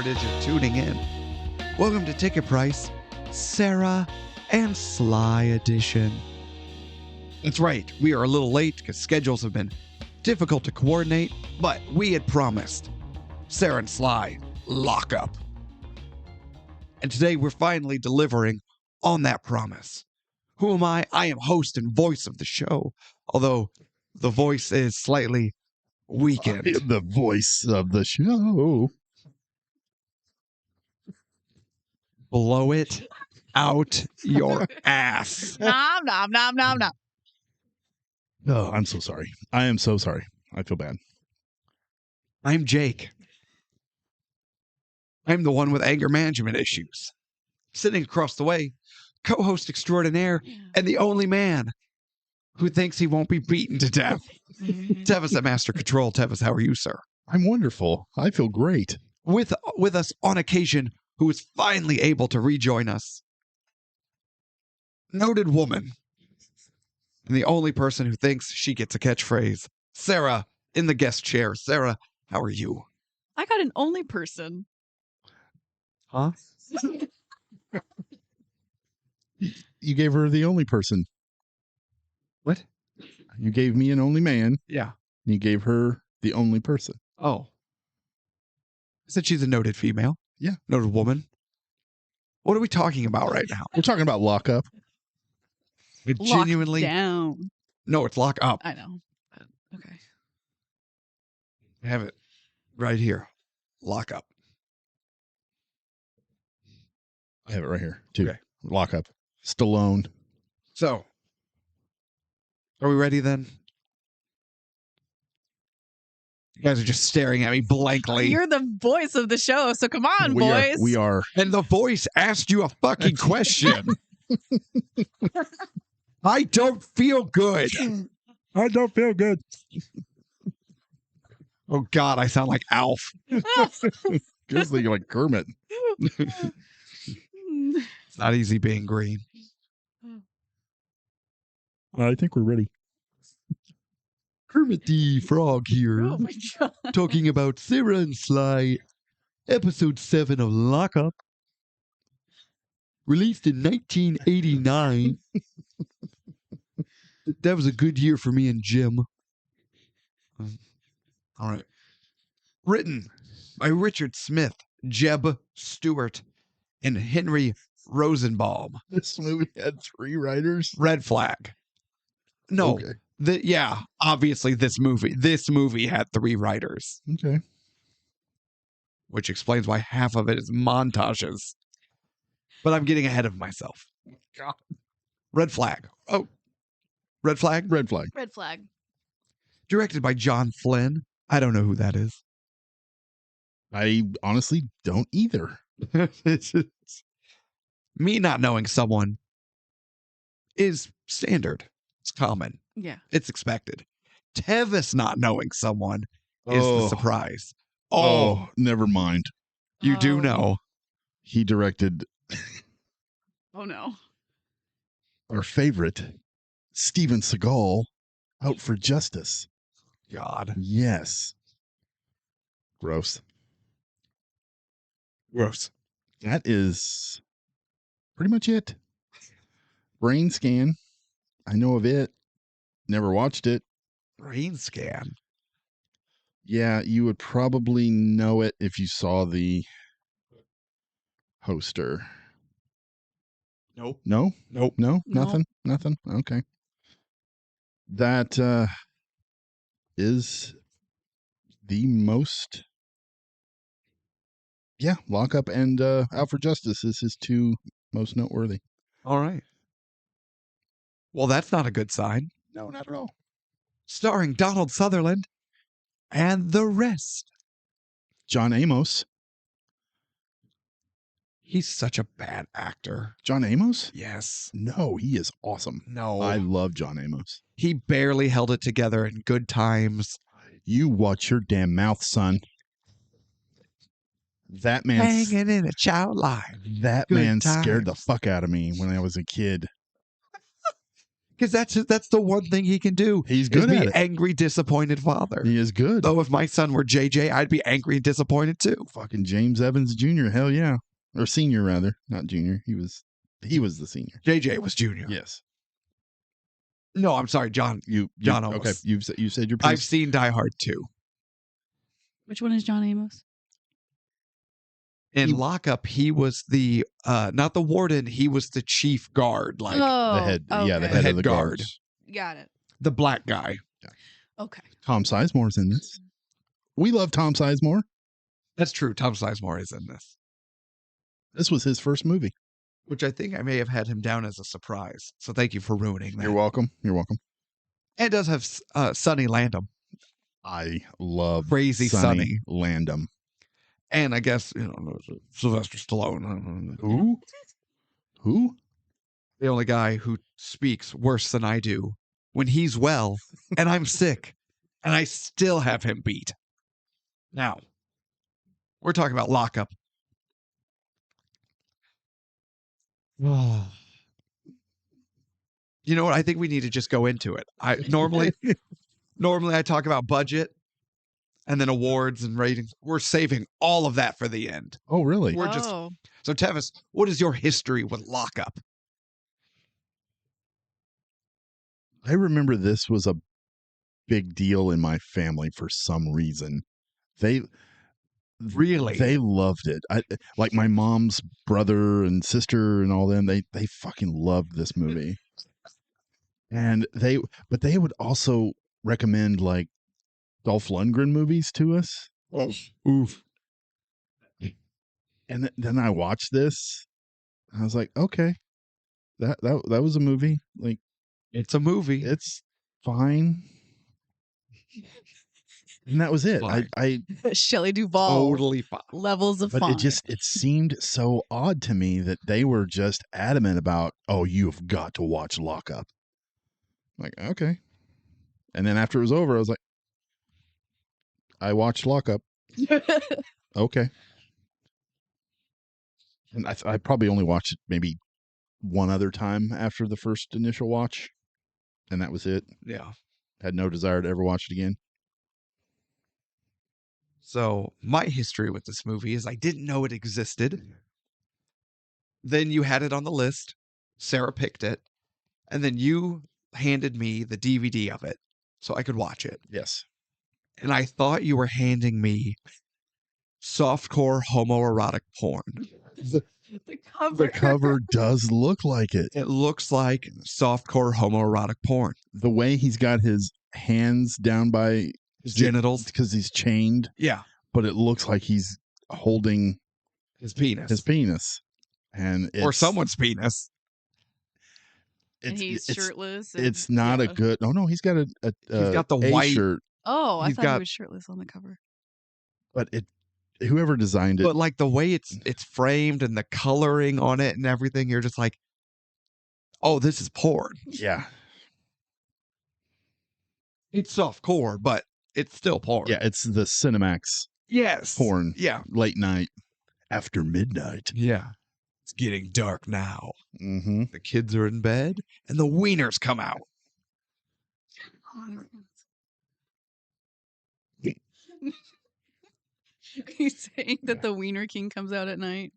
it is you're tuning in. Welcome to Ticket Price, Sara and Sly edition. That's right, we are a little late because schedules have been difficult to coordinate, but we had promised Sara and Sly lock up. And today we're finally delivering on that promise. Who am I? I am host and voice of the show, although the voice is slightly weakened. I am the voice of the show. Blow it out your ass. Nom, nom, nom, nom, nom. Oh, I'm so sorry. I am so sorry. I feel bad. I'm Jake. I'm the one with anger management issues. Sitting across the way, co-host extraordinaire and the only man who thinks he won't be beaten to death. Tevis at Master Control. Tevis, how are you, sir? I'm wonderful. I feel great. With us on occasion, who is finally able to rejoin us. Noted woman. And the only person who thinks she gets a catchphrase. Sara in the guest chair. Sara, how are you? I got an only person. Huh? You gave her the only person. What? You gave me an only man. Yeah. And you gave her the only person. Oh. I said she's a noted female. Yeah. Noted woman. What are we talking about right now? We're talking about lockup. It Lock genuinely. down. No, it's lock up. I know. But, okay. I have it right here. Lock up. I have it right here, too. Okay. Lockup. Stallone. So, are we ready then? You guys are just staring at me blankly. You're the voice of the show, so come on, we boys. We are. And the voice asked you a fucking question. I don't feel good. I don't feel good. Oh, God, I sound like Alf. Just like Kermit. It's not easy being green. I think we're ready. Kermit the Frog here, Oh my God. talking about Sara and Sly, episode 7 of Lockup, released in 1989. That was a good year for me and Jim. All right. Written by Richard Smith, Jeb Stewart, and Henry Rosenbaum. This movie had 3 writers. Red flag. No. Okay. Obviously this movie had 3 writers, Okay. which explains why half of it is montages. But I'm getting ahead of myself. God. Red flag. Oh, red flag? Red flag. Red flag. Directed by John Flynn. I don't know who that is. I honestly don't either. Me not knowing someone is standard. It's common. Yeah. It's expected. Tevis not knowing someone is the surprise. Oh, never mind. You do Oh. know. He directed Oh, no. our favorite, Steven Seagal, Out for Justice. God. Yes. Gross. Gross. That is pretty much it. Brain Scan. I know of it. Never watched it. Brain scan. Yeah, you would probably know it if you saw the poster. Nope. No? Nope. No? No. Nothing? Okay. That is the most... Yeah, Lockup and Out for Justice is his 2 most noteworthy. All right. Well, that's not a good sign. No, not at all. Starring Donald Sutherland and the rest. John Amos. He's such a bad actor. John Amos? Yes. No, he is awesome. No. I love John Amos. He barely held it together in Good Times. You watch your damn mouth, son. That man, Hanging in a child line. that Good man scared the times. fuck out of me when I was a kid. Because that's the one thing he can do. He's good is at be it. angry, disappointed father. He is good. Though if my son were JJ, I'd be angry and disappointed too. Fucking James Evans Jr. Hell yeah, or senior rather, not junior. He was the senior. JJ was junior. Yes. No, I'm sorry, John. John Amos. Okay. You said your piece. I've seen Die Hard 2. Which one is John Amos? In Lockup, he was the not the warden. He was the chief guard, like Oh, the head. Yeah, the okay. head head of the guard. guards. Got it. the black guy. Okay. Tom Sizemore's in this. We love Tom Sizemore. That's true. Tom Sizemore is in this, This was his first movie. which I think I may have had him down as a surprise. So thank you for ruining that. You're welcome. You're welcome. And it does have Sonny Landham. I love Crazy Sonny. Landham. And I guess, Sylvester Stallone. Who? The only guy who speaks worse than I do when he's well and I'm sick and I still have him beat. Now, we're talking about Lockup. You know what? I think we need to just go into it. I normally I talk about budget and then awards and ratings. We're saving all of that for the end. Oh, really? We're just so Tevis, what is your history with Lockup? I remember this was a big deal in my family for some reason. They loved it. Like my mom's brother and sister and all them. They fucking loved this movie. And they would also recommend like Dolph Lundgren movies to us. Oh, oof. And then I watched this. I was like, okay, that was a movie. Like, It's a movie. it's fine. And that was it. Fine. I Shelley Duvall. Totally fine. Levels of but fun. it seemed so odd to me that they were just adamant about, oh, you've got to watch Lockup. Like, okay. And then after it was over, I was like, I watched Lockup. Okay. And I probably only watched it maybe one other time after the first initial watch. And that was it. Yeah. Had no desire to ever watch it again. So my history with this movie is I didn't know it existed. Then you had it on the list. Sarah picked it. And then you handed me the DVD of it so I could watch it. Yes. And I thought you were handing me softcore homoerotic porn. the cover. The cover does look like it. It looks like softcore homoerotic porn. The way he's got his hands down by His genitals. because he's chained, Yeah. but it looks like he's holding His penis. his penis. And or someone's penis. And he's shirtless. It's not a good. Oh no, he's got a He's got the A white shirt, Oh, I He's thought got- he was shirtless on the cover. but whoever designed it, But like the way it's framed and the coloring on it and everything, you're just like, oh, this is porn. yeah, It's softcore, but it's still porn. yeah, it's the Cinemax Yes. porn, Yeah. late night, after midnight. Yeah. It's getting dark now. Mm-hmm. The kids are in bed and the wieners come out. Are you saying that the Wiener King comes out at night?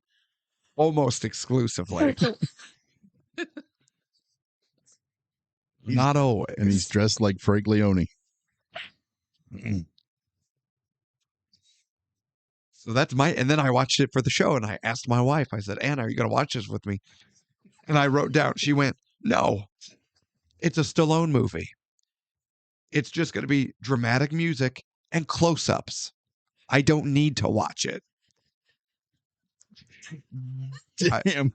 Almost exclusively. Not always. And he's dressed like Frank Leone. So that's and then I watched it for the show and I asked my wife, I said, Anna, are you going to watch this with me? And I wrote down, she went, no, it's a Stallone movie. It's just going to be dramatic music and close-ups. I don't need to watch it. Damn,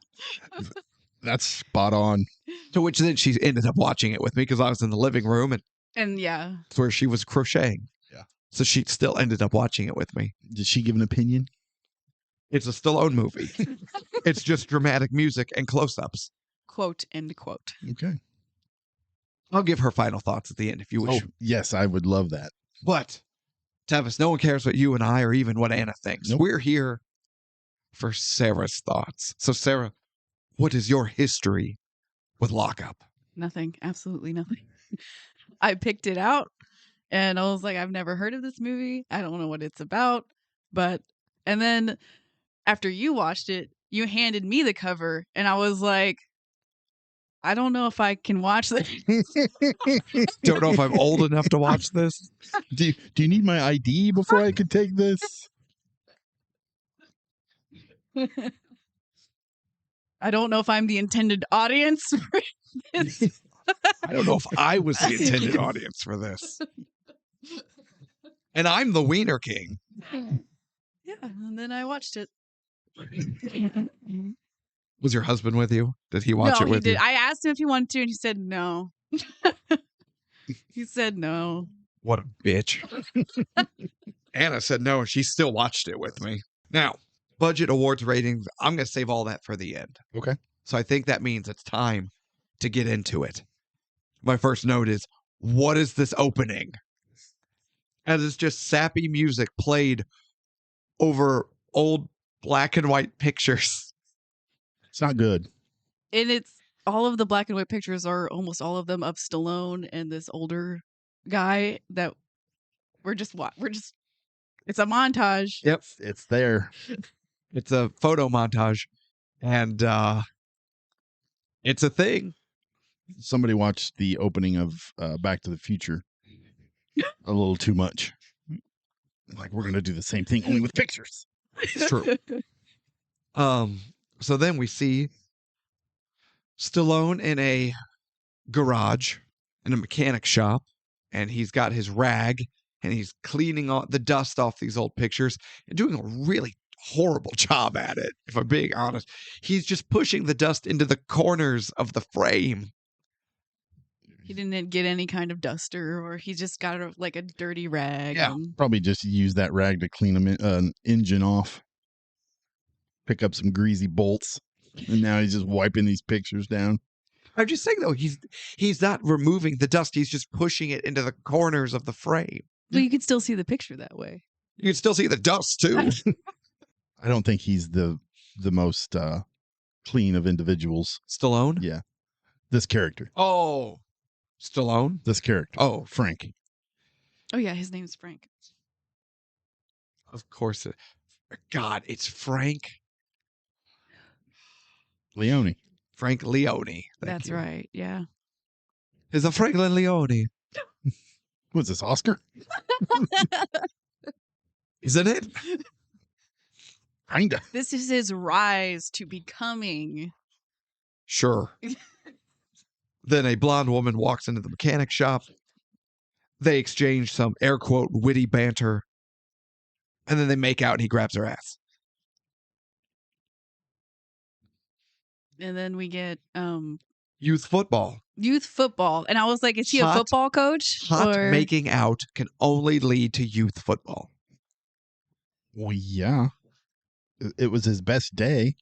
that's spot on. To which then she ended up watching it with me because I was in the living room and And yeah. that's where she was crocheting. Yeah. So she still ended up watching it with me. Did she give an opinion? It's a Stallone movie. It's just dramatic music and close-ups. Quote, end quote. Okay. I'll give her final thoughts at the end if you wish. Oh, yes, I would love that. But, Tevis, no one cares what you and I or even what Anna thinks. Nope. We're here for Sarah's thoughts. So, Sarah, what is your history with Lockup? Nothing. Absolutely nothing. I picked it out and I was like, I've never heard of this movie. I don't know what it's about. And then after you watched it, you handed me the cover and I was like, I don't know if I can watch this. Don't know if I'm old enough to watch this. Do you need my ID before I could take this? I don't know if I'm the intended audience for this. I don't know if I was the intended audience for this. And I'm the Wiener King. Yeah, and then I watched it. Was your husband with you? Did he watch No, it with he did. you? I asked him if he wanted to, and he said no. He said no. What a bitch. Anna said no, and she still watched it with me. Now, budget awards ratings, I'm going to save all that for the end. Okay. So I think that means it's time to get into it. My first note is, what is this opening? As it's just sappy music played over old black and white pictures. It's not good. And it's all of the black and white pictures are almost all of them of Stallone and this older guy that we're just it's a montage. Yep. It's there. It's a photo montage. And it's a thing. Somebody watched the opening of Back to the Future a little too much. Like, we're going to do the same thing, only with pictures. It's true. So then we see Stallone in a garage, in a mechanic shop, and he's got his rag, and he's cleaning all the dust off these old pictures and doing a really horrible job at it, if I'm being honest. He's just pushing the dust into the corners of the frame. He didn't get any kind of duster, or he just got like a dirty rag. Yeah. and- Probably just use that rag to clean an engine off. Pick up some greasy bolts. And now he's just wiping these pictures down. I'm just saying, though, he's not removing the dust. He's just pushing it into the corners of the frame. Well, you could still see the picture that way. You can still see the dust, too. I don't think he's the most clean of individuals. Stallone? Yeah. This character. Oh. Stallone? This character. Oh, Frank. Oh yeah, his name's Frank. of course. God, it's Frank Leone. Leone. Thank That's you. right. Yeah. It's a Franklin Leone. What's this, Oscar? Isn't it? Kinda. This is his rise to becoming. Sure. Then a blonde woman walks into the mechanic shop. They exchange some air quote witty banter. And then they make out and he grabs her ass. And then we get Youth football. youth football. And I was like, is he a Hot- football coach? Hot Or making out can only lead to youth football. Well, yeah. It was his best day.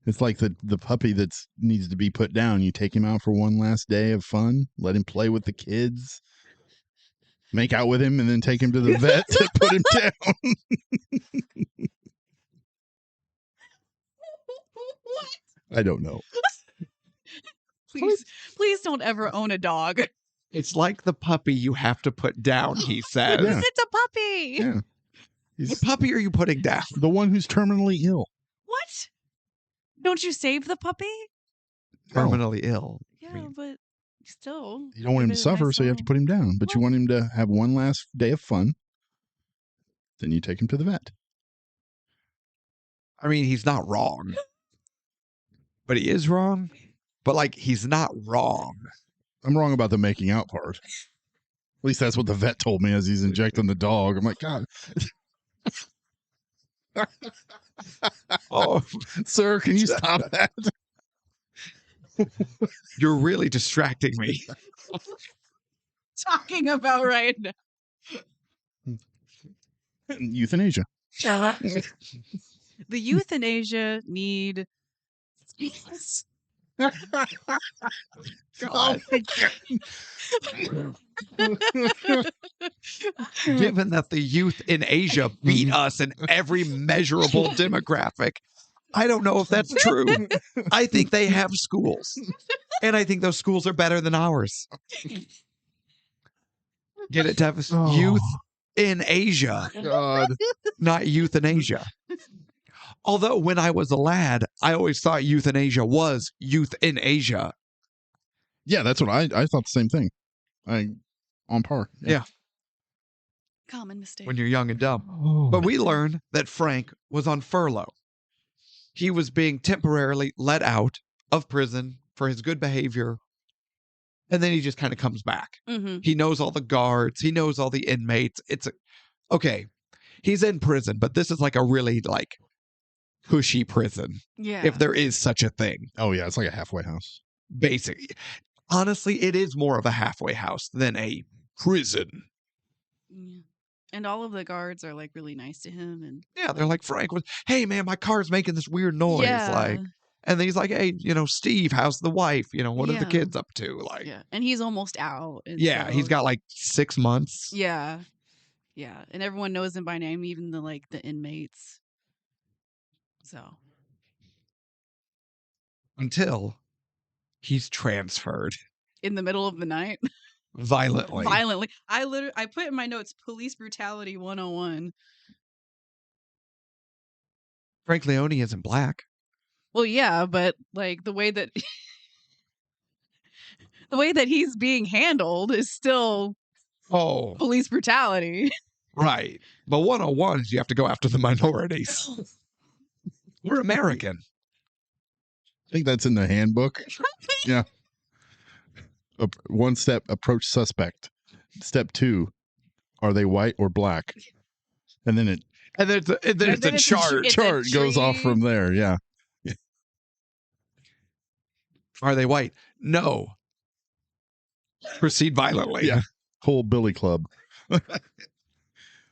It's like the puppy that needs to be put down. You take him out for one last day of fun, let him play with the kids, make out with him, and then take him to the vet to put him down. I don't know. please don't ever own a dog. It's like the puppy you have to put down, he says. Yeah. It's a puppy. Yeah. What He's puppy are you putting down? the one who's terminally ill. What? Don't you save the puppy? No. Terminally ill. Yeah, mean- but still. You don't want him give to it a suffer, nice so you have to little- put him down. But you want him to have one last day of fun. Then you take him to the vet. I mean, he's not wrong. But he is wrong. But, like, he's not wrong. I'm wrong about the making out part. At least that's what the vet told me as he's injecting the dog. I'm like, God, Oh, sir, can you stop that? you're really distracting me. Talking about right now. Euthanasia. The euthanasia need. God. Given that the youth in Asia beat us in every measurable demographic, I don't know if that's true. I think they have schools. And I think those schools are better than ours. Get it, Tevis? Oh. Youth in Asia, God. not euthanasia. Although when I was a lad, I always thought euthanasia was youth in Asia. Yeah, that's what I thought the same thing. On par. Yeah. Common mistake. When you're young and dumb. Oh. But we learn that Frank was on furlough. He was being temporarily let out of prison for his good behavior. And then he just kind of comes back. Mm-hmm. He knows all the guards. He knows all the inmates. Okay. He's in prison, but this is like a really like cushy prison. Yeah. If there is such a thing. Oh yeah, it's like a halfway house. Basically. Honestly, it is more of a halfway house than a prison. Yeah. And all of the guards are like really nice to him, and Yeah, they're like, Frank was, hey man, my car's making this weird noise. yeah, Like, and then he's like, hey, Steve, how's the wife? What are the Yeah. kids up to? Like, yeah, and he's almost out. And yeah, so- he's got like 6 months. yeah, and everyone knows him by name, even the inmates. So Until he's transferred in the middle of the night, violently. I put in my notes police brutality 101. Frank Leone isn't black. Well, yeah, but like the way that the way that he's being handled is still Oh, police brutality. right. But 101 is you have to go after the minorities. We're American. I think that's in the handbook. Yeah. One step, approach suspect. Step 2, are they white or black? And then It's a chart. It's a chart goes off tree. from there. Yeah. Are they white? No. Proceed violently. Yeah. Whole Billy Club.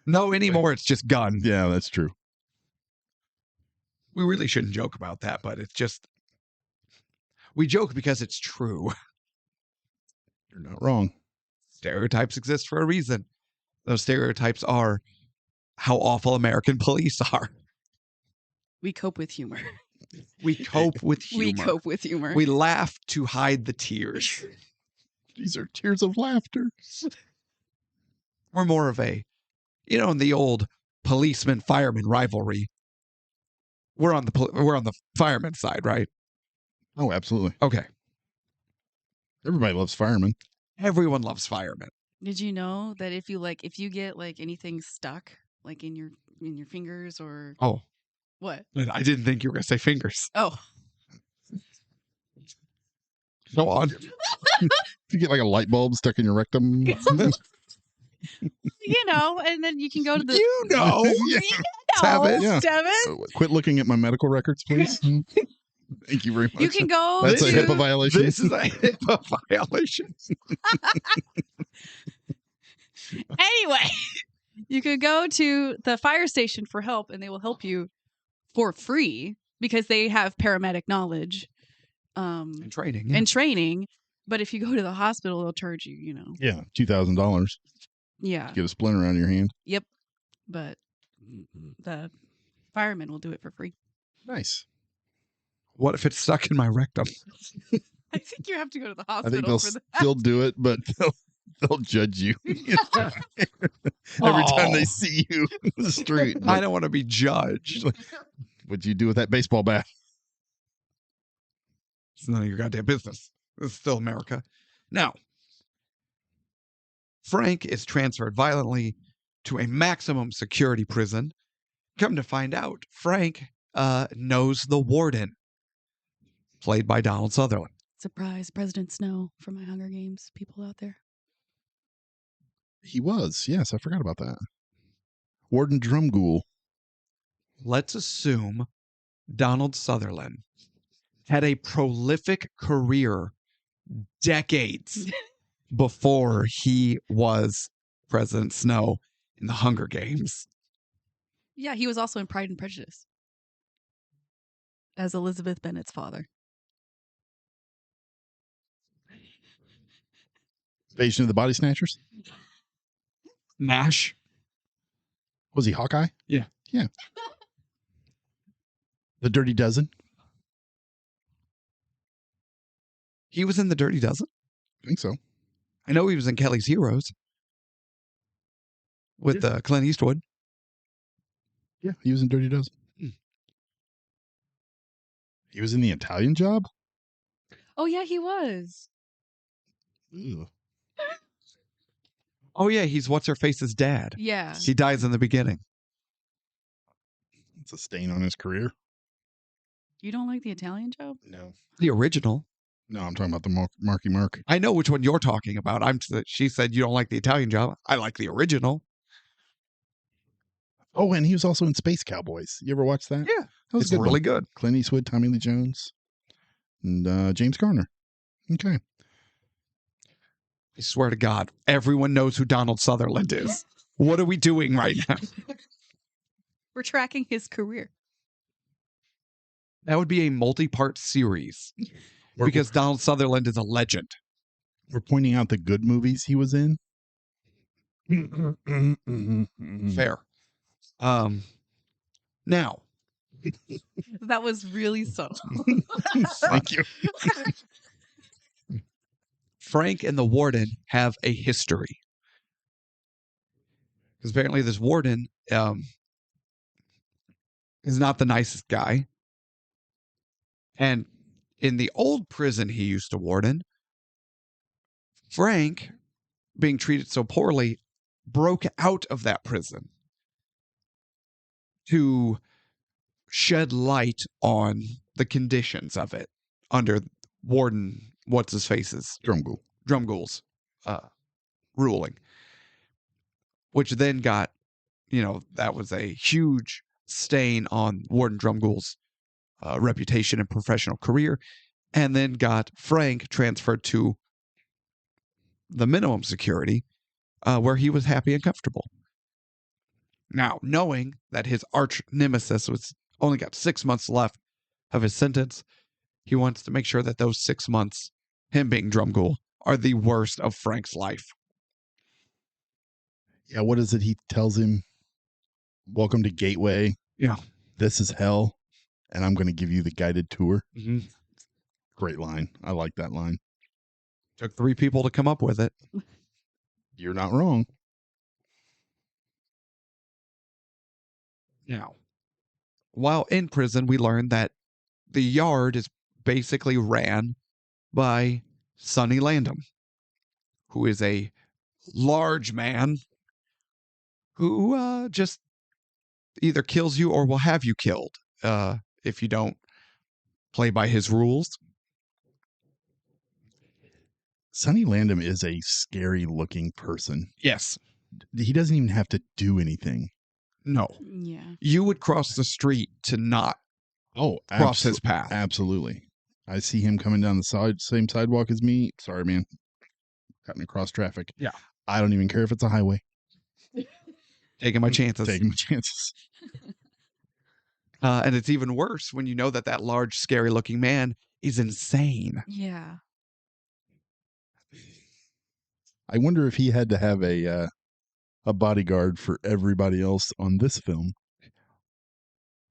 No anymore. It's just gun. Yeah, that's true. We really shouldn't joke about that, but it's just, we joke because it's true. You're not wrong. Stereotypes exist for a reason. Those stereotypes are how awful American police are. We cope with humor. We cope with humor. We cope with humor. We laugh to hide the tears. These are tears of laughter. We're more of a, in the old policeman-fireman rivalry, we're on the fireman side, right? Oh, absolutely. Okay. Everybody loves firemen. Everyone loves firemen. Did you know that if you get like anything stuck like in your fingers or Oh, what? I didn't think you were going to say fingers. Oh, Go on. If you get like a light bulb stuck in your rectum. and then you can go to the Yeah. Tevis. Yeah. Tevis. Quit looking at my medical records, please. Thank you very much. You can go That's to a HIPAA violation. This is a HIPAA violation. Anyway, you could go to the fire station for help and they will help you for free because they have paramedic knowledge And training. and training. But if you go to the hospital, they'll charge you, Yeah, $2,000. Yeah. Get a splinter on your hand. Yep. But the firemen will do it for free. Nice. What if it's stuck in my rectum? I think you have to go to the I hospital think they'll for that. still do it, but they'll judge you every time they see you in the street. I don't want to be judged. What'd you do with that baseball bat? It's none of your goddamn business. This is still America. Now, Frank is transferred violently to a maximum security prison. Come to find out, Frank knows the warden, played by Donald Sutherland. Surprise, President Snow from my Hunger Games people out there. He was. Yes, I forgot about that. Warden Drumgool. Let's assume Donald Sutherland had a prolific career decades before he was President Snow in the Hunger Games. Yeah, he was also in Pride and Prejudice as Elizabeth Bennet's father. Invasion of the Body Snatchers. MASH. Was he Hawkeye? Yeah. Yeah. The Dirty Dozen? He was in The Dirty Dozen? I think so. I know he was in Kelly's Heroes with Clint Eastwood. Yeah, he was in Dirty Dozen. He was in The Italian Job? Oh, yeah, he was. Ew. Oh, yeah, he's What's-Her-Face's dad. Yeah. He dies in the beginning. It's a stain on his career. You don't like The Italian Job? No. The original. No, I'm talking about the Marky Mark. I know which one you're talking about. She said you don't like The Italian Job. I like the original. Oh, and he was also in Space Cowboys. You ever watch that? Yeah. That was It's a good really one. good. Clint Eastwood, Tommy Lee Jones, and James Garner. Okay. I swear to God, everyone knows who Donald Sutherland is. What are we doing right now? We're tracking his career. That would be a multi-part series because Donald Sutherland is a legend. We're pointing out the good movies he was in. Fair. Now, That was really subtle. Thank you. Frank and the warden have a history. Because apparently this warden is not the nicest guy. And in the old prison he used to warden, Frank, being treated so poorly, broke out of that prison to shed light on the conditions of it under warden what's-his-face's Drumgool's ruling, which then got, that was a huge stain on Warden Drumgool's reputation and professional career, and then got Frank transferred to the minimum security where he was happy and comfortable. Now, knowing that his arch nemesis was only got 6 months left of his sentence, he wants to make sure that those 6 months, him being Drumgool, are the worst of Frank's life. Yeah, what is it? He tells him, "Welcome to Gateway. Yeah. This is hell, and I'm going to give you the guided tour." Mm-hmm. Great line. I like that line. Took 3 people to come up with it. You're not wrong. Now, while in prison, we learned that the yard is basically ran by Sonny Landham, who is a large man who just either kills you or will have you killed if you don't play by his rules. Sonny Landham is a scary looking person. Yes. He doesn't even have to do anything. No. Yeah. You would cross the street to not cross his path. Absolutely. I see him coming down the same sidewalk as me. Sorry, man. Cutting across traffic. Yeah. I don't even care if it's a highway. Taking my chances. Taking my chances. And it's even worse when you know that large, scary-looking man is insane. Yeah. I wonder if he had to have a bodyguard for everybody else on this film,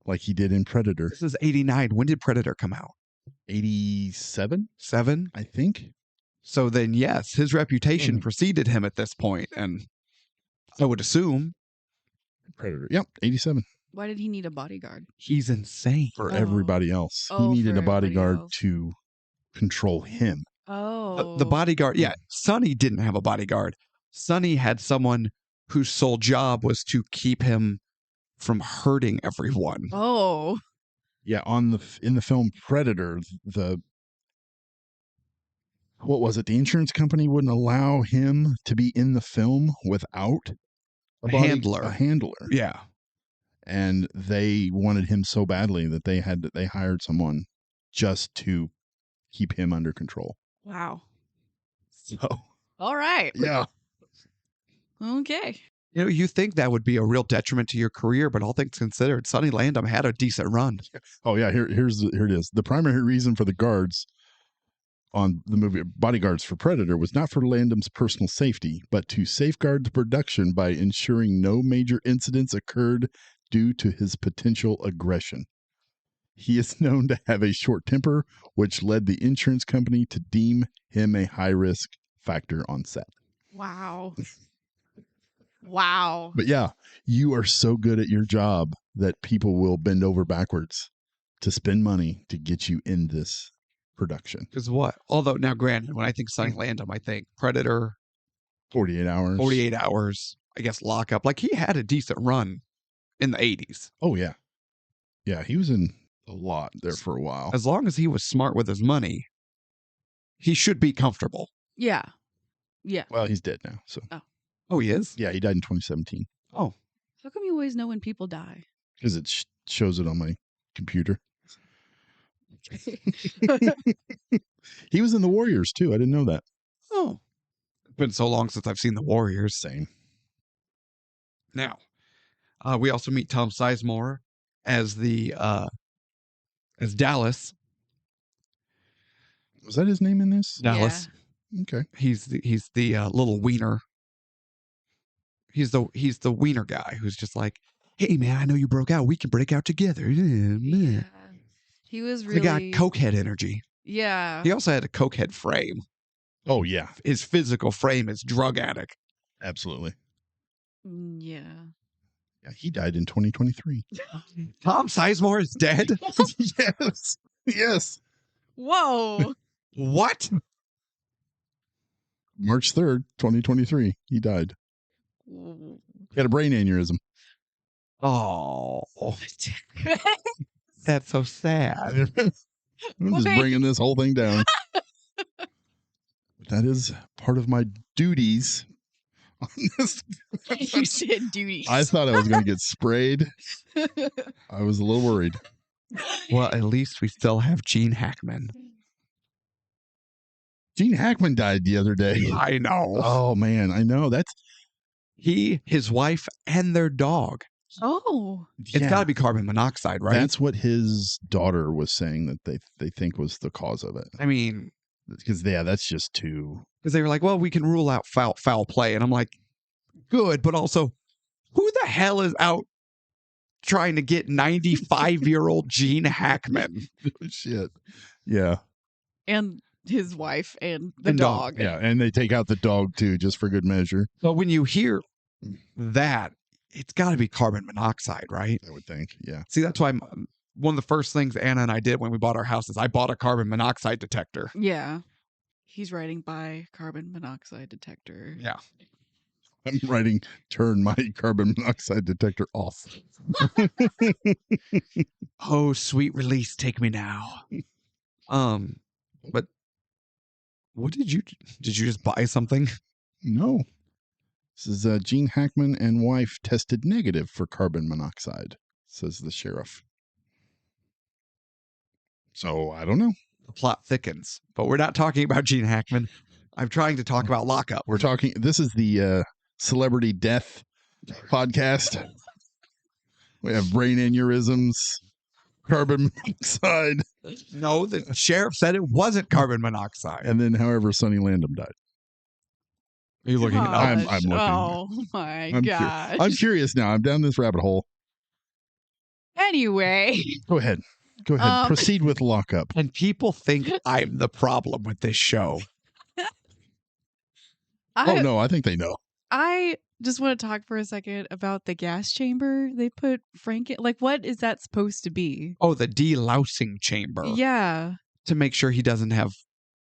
like he did in Predator. This is 89. When did Predator come out? 87? 7? I think. So then, yes, his reputation preceded him at this point, and I would assume Predator. Yep, 87. Why did he need a bodyguard? He's insane. For everybody else. Oh, he needed for a bodyguard everybody else. to control him. Oh. The bodyguard, yeah, Sonny didn't have a bodyguard. Sonny had someone whose sole job was to keep him from hurting everyone. Oh. Yeah, in the film Predator, what was it? The insurance company wouldn't allow him to be in the film without a handler. A handler. Yeah. And they wanted him so badly that they hired someone just to keep him under control. Wow. So, all right. Yeah. Okay. You think that would be a real detriment to your career, but all things considered, Sonny Landham had a decent run. Oh yeah, here it is. The primary reason for the guards on the movie Bodyguards for Predator was not for Landham's personal safety, but to safeguard the production by ensuring no major incidents occurred due to his potential aggression. He is known to have a short temper, which led the insurance company to deem him a high-risk factor on set. Wow. Wow. But yeah, you are so good at your job that people will bend over backwards to spend money to get you in this production. Because what? Although, now granted, when I think Sonny Landham, I think Predator, 48 hours. 48 Hours, I guess Lockup. Like, he had a decent run in the 80s. Oh, yeah. Yeah, he was in a lot there for a while. As long as he was smart with his money, he should be comfortable. Yeah. Yeah. Well, he's dead now. So Oh, he is? yeah, he died in 2017 Oh, How come you always know when people die? because it shows it on my computer. He was in the Warriors too. I didn't know that. oh. It's been so long since I've seen the Warriors. Same. Now, we also meet Tom Sizemore as as Dallas. Was that his name in this? Dallas. Okay. He's the little wiener. He's the wiener guy who's just like, hey man, I know you broke out. We can break out together. Yeah. He was He really. got cokehead energy. Yeah. He also had a cokehead frame. Oh yeah, His physical frame is drug addict. absolutely. Yeah. Yeah, he died in 2023. Tom Sizemore is dead? Yes. Yes. Whoa. What? March 3rd, 2023. He died. He had a brain aneurysm. Oh, that's so sad. I'm just bringing this whole thing down. That is part of my duties on this. You said duty. I thought I was going to get sprayed. I was a little worried. Well, at least we still have Gene Hackman. Gene Hackman died the other day. I know. Oh, man. I know. That's He, his wife, and their dog. Oh. It's got to be carbon monoxide, right? That's what his daughter was saying that they think was the cause of it. I mean, Because, yeah, that's just too. because they were like, well, we can rule out foul play. And I'm like, good, but also, who the hell is out trying to get 95-year-old Gene Hackman? Shit. Yeah. And his wife and the And dog. dog. Yeah. And they take out the dog, too, just for good measure. But when you hear that, it's got to be carbon monoxide, right? I would think. Yeah. See, that's why one of the first things Anna and I did when we bought our house is I bought a carbon monoxide detector. Yeah. He's writing by carbon monoxide detector. Yeah. I'm writing, turn my carbon monoxide detector off. Oh, sweet release, take me now. But what did you just buy something? No. This is Gene Hackman and wife tested negative for carbon monoxide, says the sheriff. So I don't know. The plot thickens, but we're not talking about Gene Hackman. I'm trying to talk about Lockup. We're talking, this is the celebrity death podcast. We have brain aneurysms, carbon monoxide, No, the sheriff said it wasn't carbon monoxide. and then however Sonny Landham died. Are you looking it up? I'm Gosh. looking. Oh my gosh. I'm curious now. I'm down this rabbit hole. Anyway. Go ahead. Proceed with Lockup. And people think I'm the problem with this show. Oh, no, I think they know. I just want to talk for a second about the gas chamber they put Frank in. Like, what is that supposed to be? Oh, the delousing chamber. Yeah. To make sure he doesn't have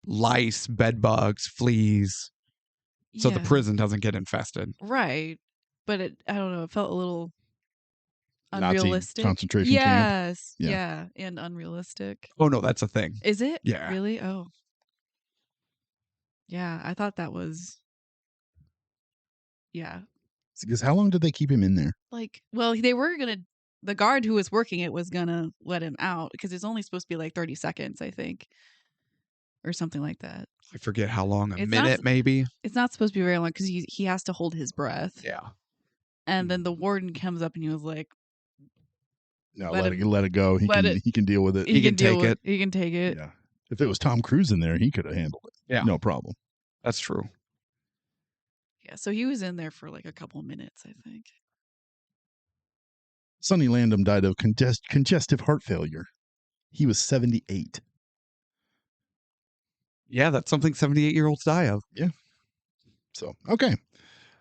lice, bed bugs, fleas, so the Yeah. prison doesn't get infested. Right. But I don't know, it felt a little Nazi unrealistic. concentration camp. Yes. Yeah. Yeah. And unrealistic. Oh, no, that's a thing. Is it? Yeah. Really? Oh. Yeah. I thought that was. Yeah. Because how long did they keep him in there? Like, well, they were going to. The guard who was working it was going to let him out because it's only supposed to be like 30 seconds, I think. Or something like that. I forget how long, a It's minute not- maybe? It's not supposed to be very long because he has to hold his breath. Yeah. And then the warden comes up and he was like, No, Let let it go. He can deal with it. He can deal take with- it. He can take it. Yeah. If it was Tom Cruise in there, he could have handled it. Yeah. No problem. That's true. Yeah. So he was in there for like a couple of minutes, I think. Sonny Landham died of congestive heart failure. He was 78. Yeah, that's something 78-year-olds die of. So, okay.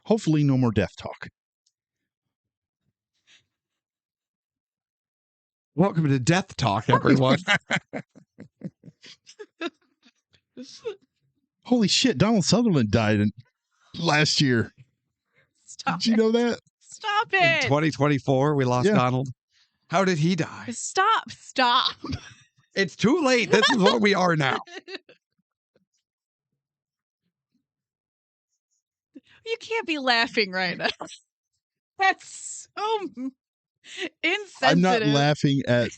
Hopefully no more death talk. Welcome to Death Talk, everyone. Holy shit, Donald Sutherland died last year. Stop Did you it. know that? Stop In it. 2024, we lost Yeah. Donald. How did he die? Stop. It's too late. This is what we are now. You can't be laughing right now. That's so insensitive. I'm not laughing at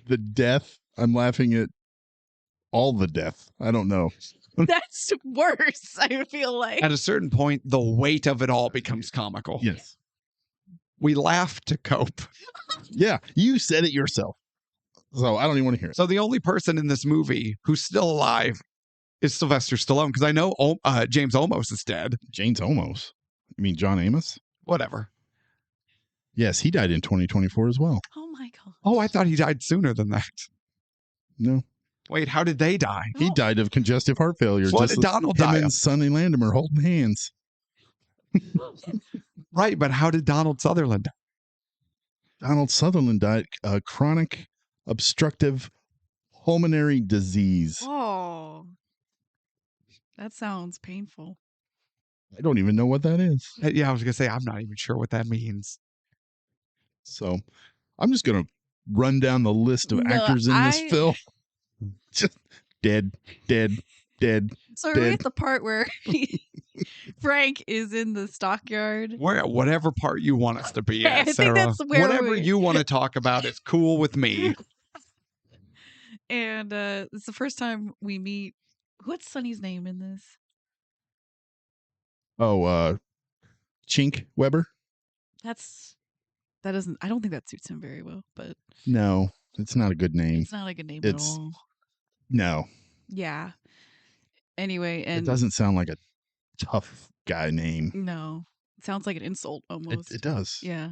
the death. I'm laughing at all the death. I don't know. That's worse, I feel like. At a certain point, the weight of it all becomes comical. Yes. We laugh to cope. Yeah, you said it yourself. So I don't even want to hear it. So the only person in this movie who's still alive is Sylvester Stallone, because I know James Olmos is dead. James Olmos. You mean John Amos? Whatever. Yes, he died in 2024 as well. Oh my god. Oh, I thought he died sooner than that. No. Wait, how did they die? He died of congestive heart failure. What just did Donald die him and of? Sonny Landham are holding hands. Right, but how did Donald Sutherland die? Donald Sutherland died chronic obstructive pulmonary disease. Oh. That sounds painful. I don't even know what that is. Yeah, I was going to say, I'm not even sure what that means. So I'm just going to run down the list of No, actors in this film. Just dead. So are we at the part where Frank is in the stockyard? We're at whatever part you want us to be I at, think Sarah. that's where Whatever we- you want to talk about is cool with me. And it's the first time we meet. What's Sonny's name in this? Oh, Chink Weber? That doesn't. I don't think that suits him very well. But No, it's not a good name. it's not a good name It's- at all. No, Yeah. Anyway, and it doesn't sound like a tough guy name. No, it sounds like an insult almost. It does. Yeah.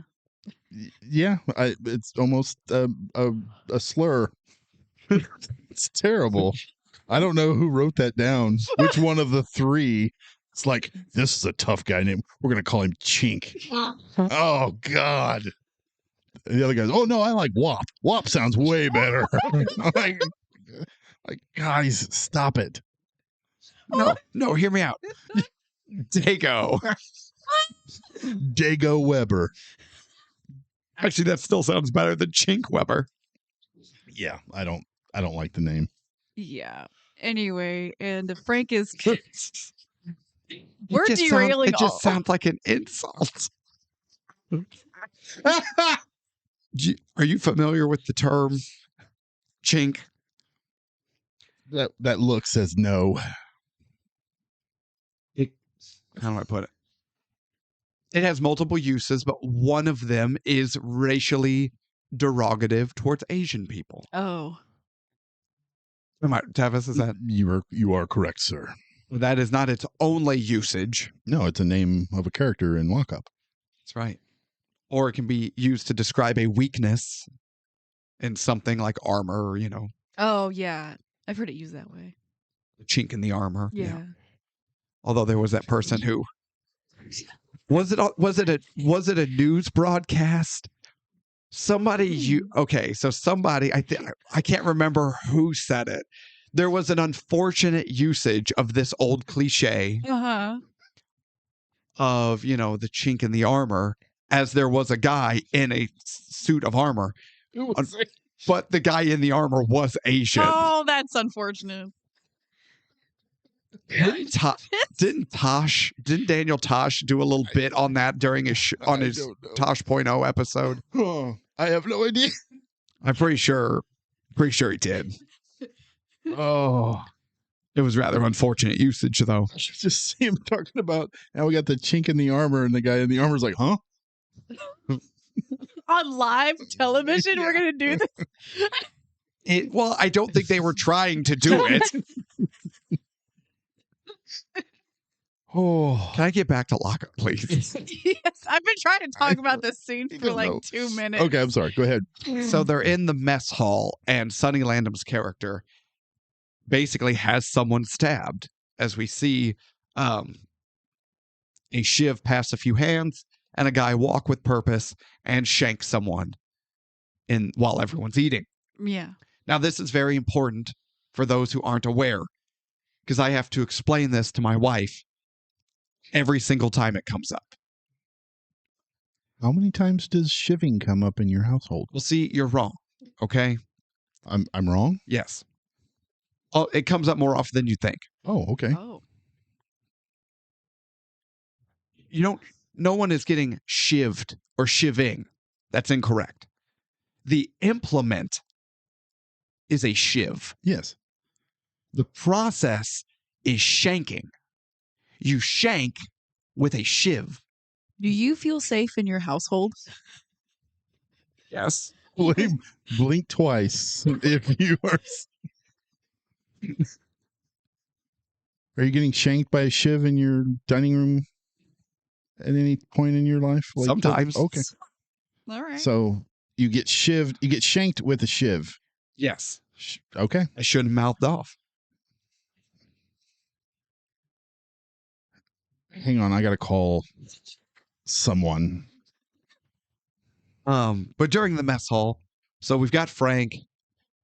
Yeah, it's almost a slur. It's terrible. I don't know who wrote that down. Which one of the three? It's like, this is a tough guy name. We're going to call him Chink. Oh, God. And the other guy's, oh, no, I like Wop. Wop sounds way better. like, guys, stop it. No, hear me out. Dago. Dago Weber. Actually, that still sounds better than Chink Weber. Yeah, I don't like the name. Yeah. Anyway, and Frank is. It We're just derailing. It just sounds like an insult. Are you familiar with the term chink? That look says no. How do I put it? It has multiple uses, but one of them is racially derogative towards Asian people. Oh. Tevis, is that? You are correct, sir. That is not its only usage. No, it's a name of a character in Lockup. That's right. Or it can be used to describe a weakness in something like armor, or, Oh yeah, I've heard it used that way. the chink in the armor. Yeah. Although there was that person who was it a news broadcast? Somebody I can't remember who said it. There was an unfortunate usage of this old cliche of, the chink in the armor, as there was a guy in a suit of armor. But the guy in the armor was Asian. Oh, that's unfortunate. Didn't Daniel Tosh do a little bit on that during his Tosh.0 episode? Oh, I have no idea. I'm pretty sure he did. Oh, it was rather unfortunate usage, though. I should just see him talking about how we got the chink in the armor, and the guy in the armor's like, huh? On live television, we're gonna do this. Well, I don't think they were trying to do it. Oh, can I get back to Lockup, please? Yes, I've been trying to talk about this scene I for don't like know. 2 minutes. Okay, I'm sorry. Go ahead. So they're in the mess hall, and Sonny Landham's character basically has someone stabbed, as we see a shiv pass a few hands and a guy walk with purpose and shank someone while everyone's eating. Yeah. Now, this is very important for those who aren't aware, because I have to explain this to my wife every single time it comes up. How many times does shivving come up in your household? Well, see, you're wrong, okay? I'm wrong? Yes. Oh, it comes up more often than you think. Oh, okay. Oh. No one is getting shivved or shivving. That's incorrect. The implement is a shiv. Yes. The process is shanking. You shank with a shiv. Do you feel safe in your household? Yes. Blink twice if you are. Are you getting shanked by a shiv in your dining room at any point in your life? Sometimes. Okay. All right. So you get shivved. You get shanked with a shiv. Yes. Okay. I shouldn't have mouthed off. Hang on. I got to call someone. But during the mess hall, so we've got Frank.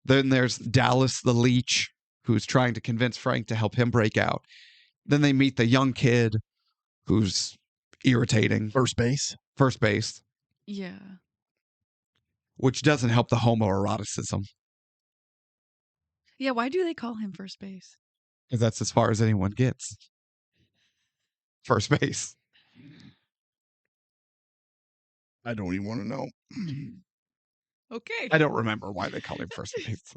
Then there's Dallas the leech, who's trying to convince Frank to help him break out. Then they meet the young kid who's irritating. First base. Yeah. Which doesn't help the homoeroticism. Yeah, why do they call him first base? Because that's as far as anyone gets. First base. I don't even want to know. Okay. I don't remember why they call him first base.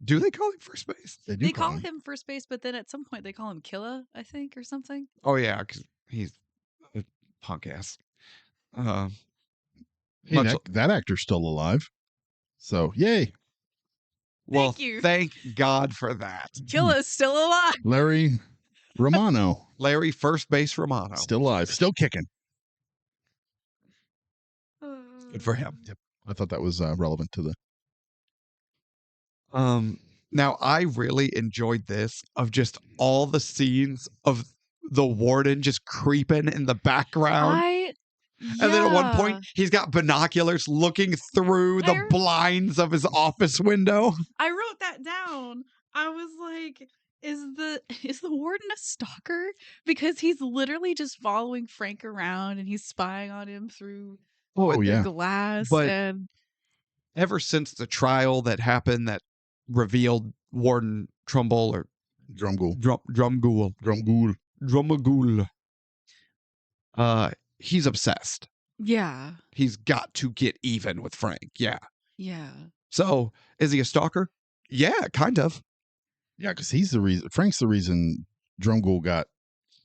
Do they call him first base? They call him first base, but then at some point they call him Killa, I think, or something. Oh, yeah, because he's a punk ass. Hey, that actor's still alive. So, yay. Well, Thank you. Thank God for that. Killa's still alive. Larry Romano. Larry First Base Romano. Still alive. Still kicking. Good for him. Yep. I thought that was relevant to the. Now, I really enjoyed this of just all the scenes of the warden just creeping in the background. And then at one point, he's got binoculars looking through the blinds of his office window. I wrote that down. I was like, is the warden a stalker? Because he's literally just following Frank around and he's spying on him through the glass. But and ever since the trial that happened that revealed Warden Trumbull or Drumgool. He's obsessed. Yeah. He's got to get even with Frank. Yeah. Yeah. So is he a stalker? Yeah, kind of. Yeah, because he's the reason. Frank's the reason Drumgool got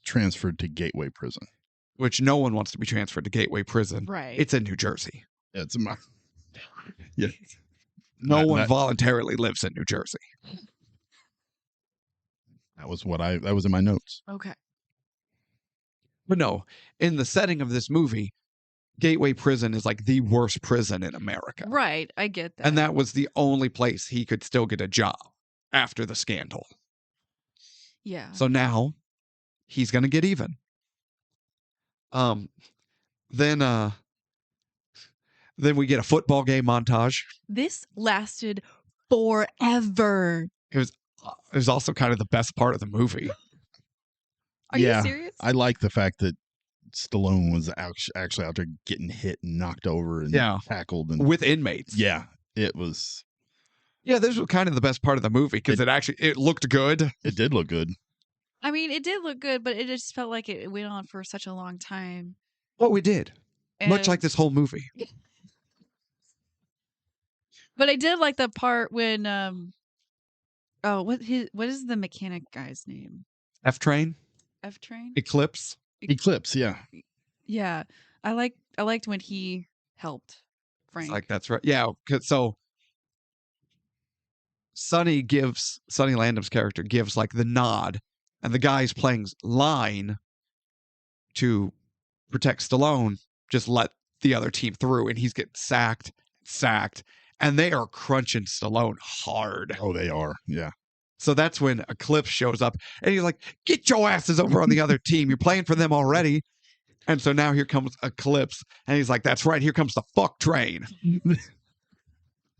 transferred to Gateway Prison. Which no one wants to be transferred to Gateway Prison. Right. It's in New Jersey. Yeah, it's my. Yeah. No one voluntarily lives in New Jersey. That was in my notes. Okay. But no, in the setting of this movie, Gateway Prison is like the worst prison in America. Right. I get that. And that was the only place he could still get a job after the scandal. Yeah. So now he's going to get even. Then we get a football game montage. This lasted forever. It was also kind of the best part of the movie. Are you serious? I like the fact that Stallone was actually out there getting hit and knocked over and tackled and with inmates. Yeah, it was. Yeah, this was kind of the best part of the movie because it looked good. It did look good. I mean, it did look good, but it just felt like it went on for such a long time. Well, we did. Much like this whole movie. But I did like the part when what is the mechanic guy's name? F-Train? F-Train? Eclipse, yeah. Yeah. I liked when he helped Frank. It's like, that's right. Yeah, so Sonny Landham's character gives like the nod, and the guy's playing line to protect Stallone, just let the other team through, and he's getting sacked, and they are crunching Stallone hard. Oh, they are. Yeah. So that's when Eclipse shows up, and he's like, "Get your asses over on the other team. You're playing for them already." And so now here comes Eclipse, and he's like, "That's right. Here comes the fuck train."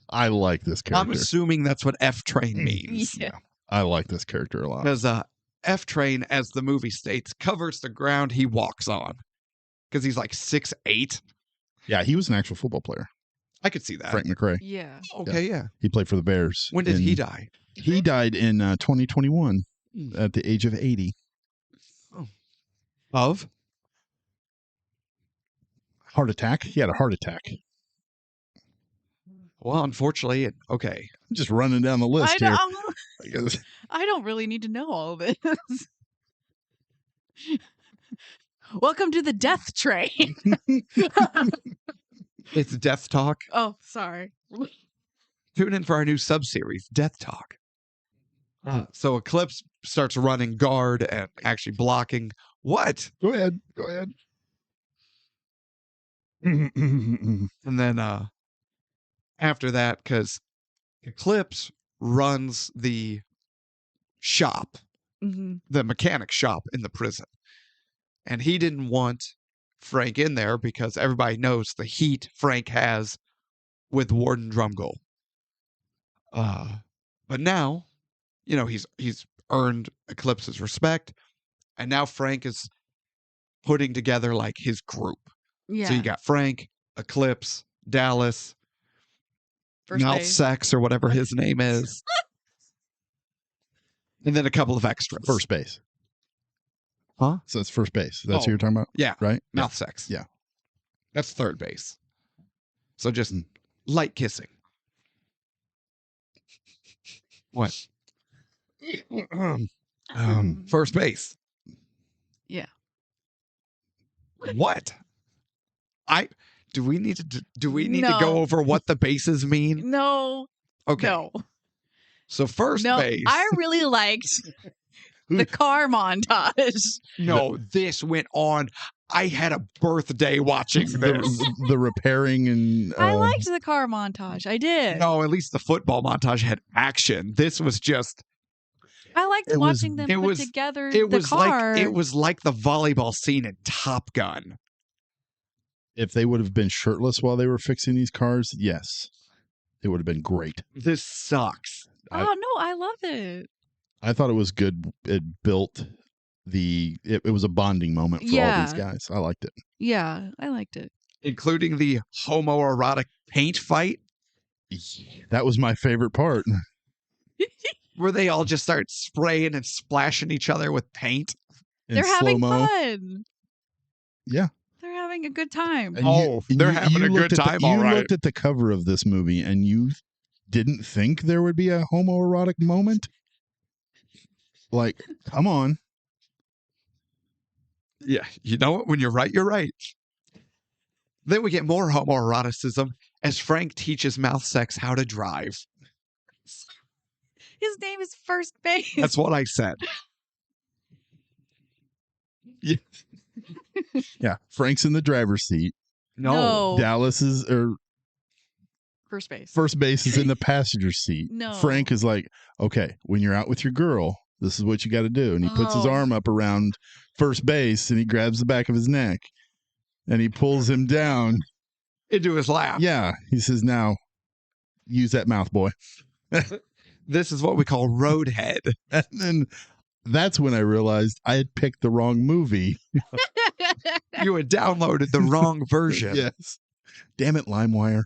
I like this character. I'm assuming that's what F train means. Yeah. I like this character a lot. Because F train, as the movie states, covers the ground he walks on. Because he's like 6'8". Yeah, he was an actual football player. I could see that. Frank McRae. Yeah. Okay, yeah. He played for the Bears. When did he die? He died in 2021 at the age of 80. Of? Heart attack? He had a heart attack. Well, unfortunately, okay. I'm just running down the list here. I don't really need to know all of this. Welcome to the death train. It's Death Talk. Oh, sorry. Tune in for our new sub-series, Death Talk. So Eclipse starts running guard and actually blocking. What? Go ahead. And then after that, because Eclipse runs the shop, the mechanic shop in the prison. And he didn't want Frank in there because everybody knows the heat Frank has with Warden Drumgold. But now, he's earned Eclipse's respect, and now Frank is putting together like his group. Yeah. So you got Frank, Eclipse, Dallas, First Mouth base. Sex or whatever his name is, and then a couple of extras. First base. Huh? So it's first base. That's who you're talking about? Yeah. Right? Mouth Sex. Yeah. That's third base. So just light kissing. What? First base. Yeah. What? Do we need to to No. go over what the bases mean? No. Okay. No. So first No. base. I really liked the car montage. No, this went on. I had a birthday watching this. the repairing and I liked the car montage. I did. No, at least the football montage had action. This was just. I liked watching them put together the car. It was like the volleyball scene in Top Gun. If they would have been shirtless while they were fixing these cars, yes, it would have been great. This sucks. Oh no, I love it. I thought it was good. It built it was a bonding moment for all these guys. I liked it. Yeah, I liked it. Including the homoerotic paint fight. That was my favorite part. Where they all just start spraying and splashing each other with paint. They're having slow-mo. fun. Yeah. They're having a good time. And they're having a good time, all right. You looked at the cover of this movie and you didn't think there would be a homoerotic moment? Like, come on. Yeah, you know what? When you're right, you're right. Then we get more homoeroticism as Frank teaches Mouth Sex how to drive. His name is First Base. That's what I said. Yeah. Yeah. Frank's in the driver's seat. No. Dallas is First Base. First Base is in the passenger seat. No. Frank is like, okay, when you're out with your girl, this is what you got to do. And he puts his arm up around First Base and he grabs the back of his neck and he pulls him down into his lap. Yeah. He says, now use that mouth, boy. This is what we call roadhead. And then that's when I realized I had picked the wrong movie. You had downloaded the wrong version. Yes. Damn it, LimeWire.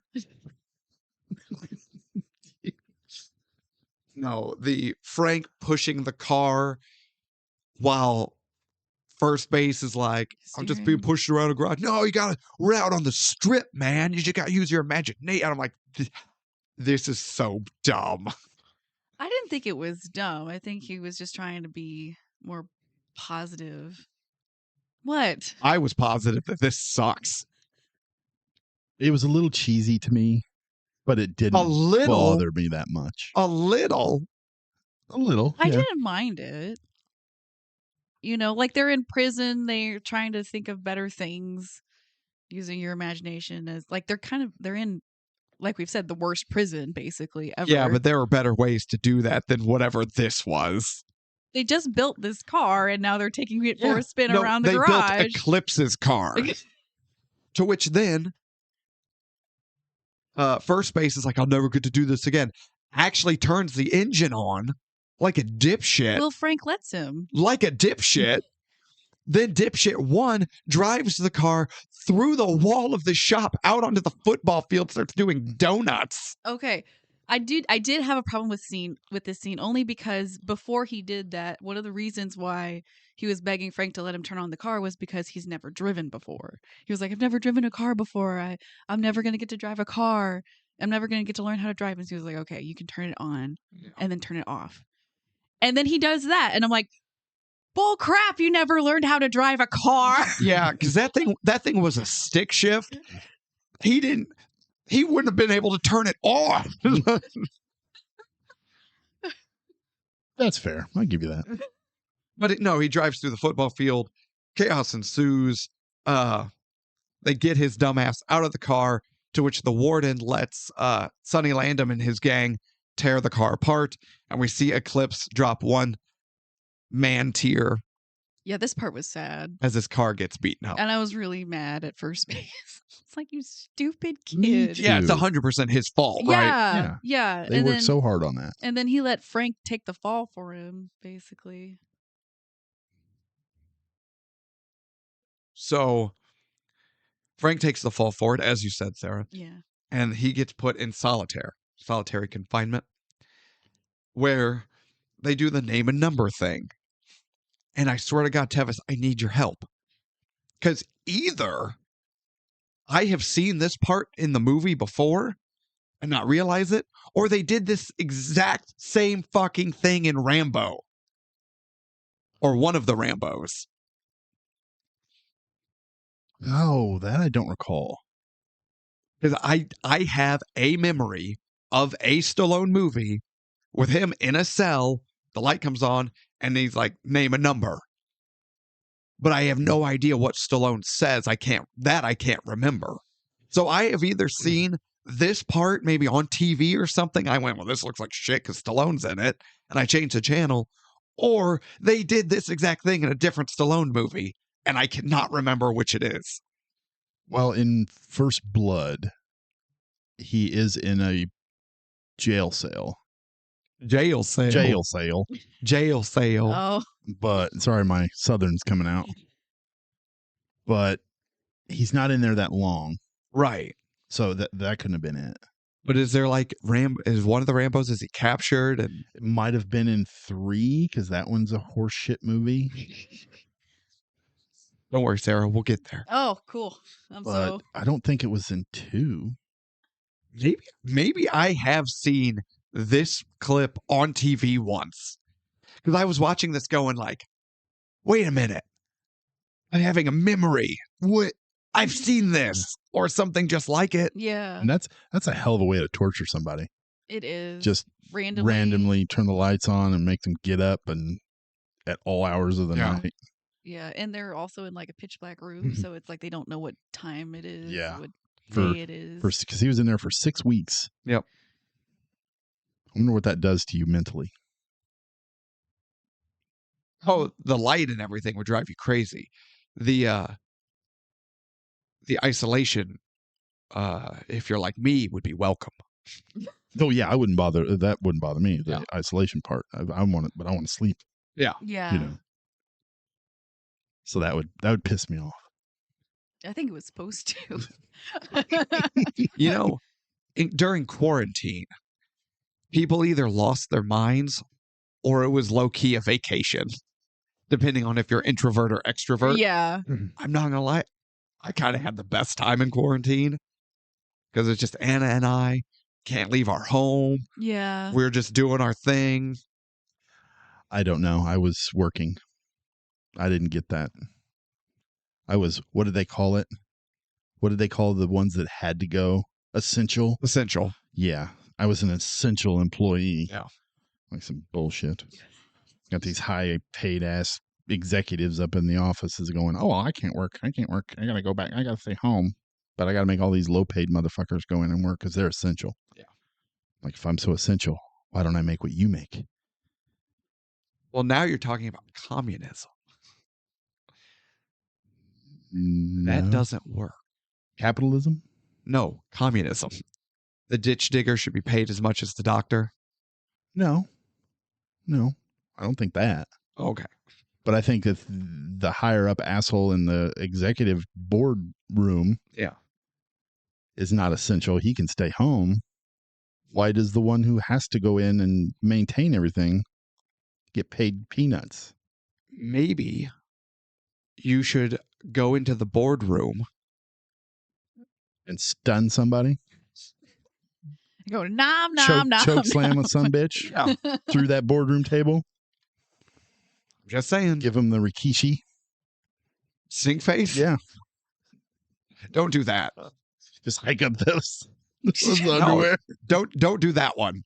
No, the Frank pushing the car while First Base is like, I'm just being pushed around a garage. No, we're out on the strip, man. You just got to use your imagination. I'm like, this is so dumb. I didn't think it was dumb. I think he was just trying to be more positive. What? I was positive that this sucks. It was a little cheesy to me, but it didn't bother me that much. A little. I didn't mind it. You know, like they're in prison. They're trying to think of better things. using your imagination as like they're in, like we've said, the worst prison basically ever. Yeah, but there are better ways to do that than whatever this was. They just built this car and now they're taking it for a spin No, around the they garage. built Eclipse's car. To which then First Base is like, I'll never get to do this again. Actually turns the engine on like a dipshit. Well, Frank lets him. Like a dipshit. Then dipshit 1 drives the car through the wall of the shop out onto the football field, starts doing donuts. Okay. I did have a problem with this scene only because before he did that, one of the reasons why he was begging Frank to let him turn on the car was because he's never driven before. He was like, I've never driven a car before. I'm never going to get to drive a car. I'm never going to get to learn how to drive. And so he was like, okay, you can turn it on and then turn it off. And then he does that. And I'm like, bull crap, you never learned how to drive a car. Yeah, because that thing was a stick shift. He wouldn't have been able to turn it off. That's fair. I'll give you that. But no, he drives through the football field. Chaos ensues. They get his dumbass out of the car, to which the warden lets Sonny Landham and his gang tear the car apart. And we see Eclipse drop one man tear Yeah, this part was sad. as his car gets beaten up. And I was really mad at First Base. It's like, you stupid Me kid. too. Yeah, it's 100% his fault, right? Yeah. They worked so hard on that. And then he let Frank take the fall for him, basically. So Frank takes the fall for it, as you said, Sarah. Yeah. And he gets put in solitary confinement, where they do the name and number thing. And I swear to God, Tevis, I need your help. Because either I have seen this part in the movie before and not realize it, or they did this exact same fucking thing in Rambo. Or one of the Rambos. Oh, that I don't recall. Because I have a memory of a Stallone movie with him in a cell, the light comes on, and he's like, name a number. But I have no idea what Stallone says. I can't remember. So I have either seen this part maybe on TV or something. I went, well, this looks like shit because Stallone's in it. And I changed the channel. Or they did this exact thing in a different Stallone movie. And I cannot remember which it is. Well, in First Blood, he is in a jail cell. Jail cell. Jail cell. Jail cell. Oh. But sorry, my Southern's coming out. But he's not in there that long. Right. So that couldn't have been it. But is there like is one of the Rambos, is he captured? And It might have been in 3 because that one's a horseshit movie. don't worry, Sarah, we'll get there. Oh, cool. But I don't think it was in 2. Maybe I have seen this clip on TV once. Because I was watching this going like, wait a minute. I'm having a memory. What? I've seen this or something just like it. Yeah. And that's a hell of a way to torture somebody. It is. Just randomly turn the lights on and make them get up and at all hours of the night. Yeah, and they're also in like a pitch black room, so it's like they don't know what time it is. Yeah. What For- day it is. Because he was in there for 6 weeks. Yep. I wonder what that does to you mentally. Oh, the light and everything would drive you crazy. The isolation, if you're like me, would be welcome. Oh yeah, I wouldn't bother. That wouldn't bother me. The Yeah. isolation part. I want it, but I want to sleep. Yeah. Yeah. You know. So that would piss me off. I think it was supposed to. You know, during quarantine, people either lost their minds or it was low-key a vacation, depending on if you're introvert or extrovert. Yeah. I'm not going to lie. I kind of had the best time in quarantine because it's just Anna and I can't leave our home. Yeah. We're just doing our thing. I don't know. I was working. I didn't get that. I was, what did they call it? What did they call the ones that had to go? Essential? Essential. Yeah. I was an essential employee. Yeah. Like some bullshit. Got these high paid ass executives up in the offices going, oh, I can't work. I got to go back. I got to stay home. But I got to make all these low-paid motherfuckers go in and work because they're essential. Yeah. Like, if I'm so essential, why don't I make what you make? Well, now you're talking about communism. That No. doesn't work. Capitalism? No, communism. The ditch digger should be paid as much as the doctor. No, I don't think that. Okay. But I think that the higher up asshole in the executive board room is not essential. He can stay home. Why does the one who has to go in and maintain everything get paid peanuts? Maybe you should go into the boardroom And stun somebody? Go nom nom nom. Choke slam a son bitch through that boardroom table? Just saying. Give him the Rikishi? Sing face? Yeah. Don't do that. Just hike up those No, underwear. Don't do that one.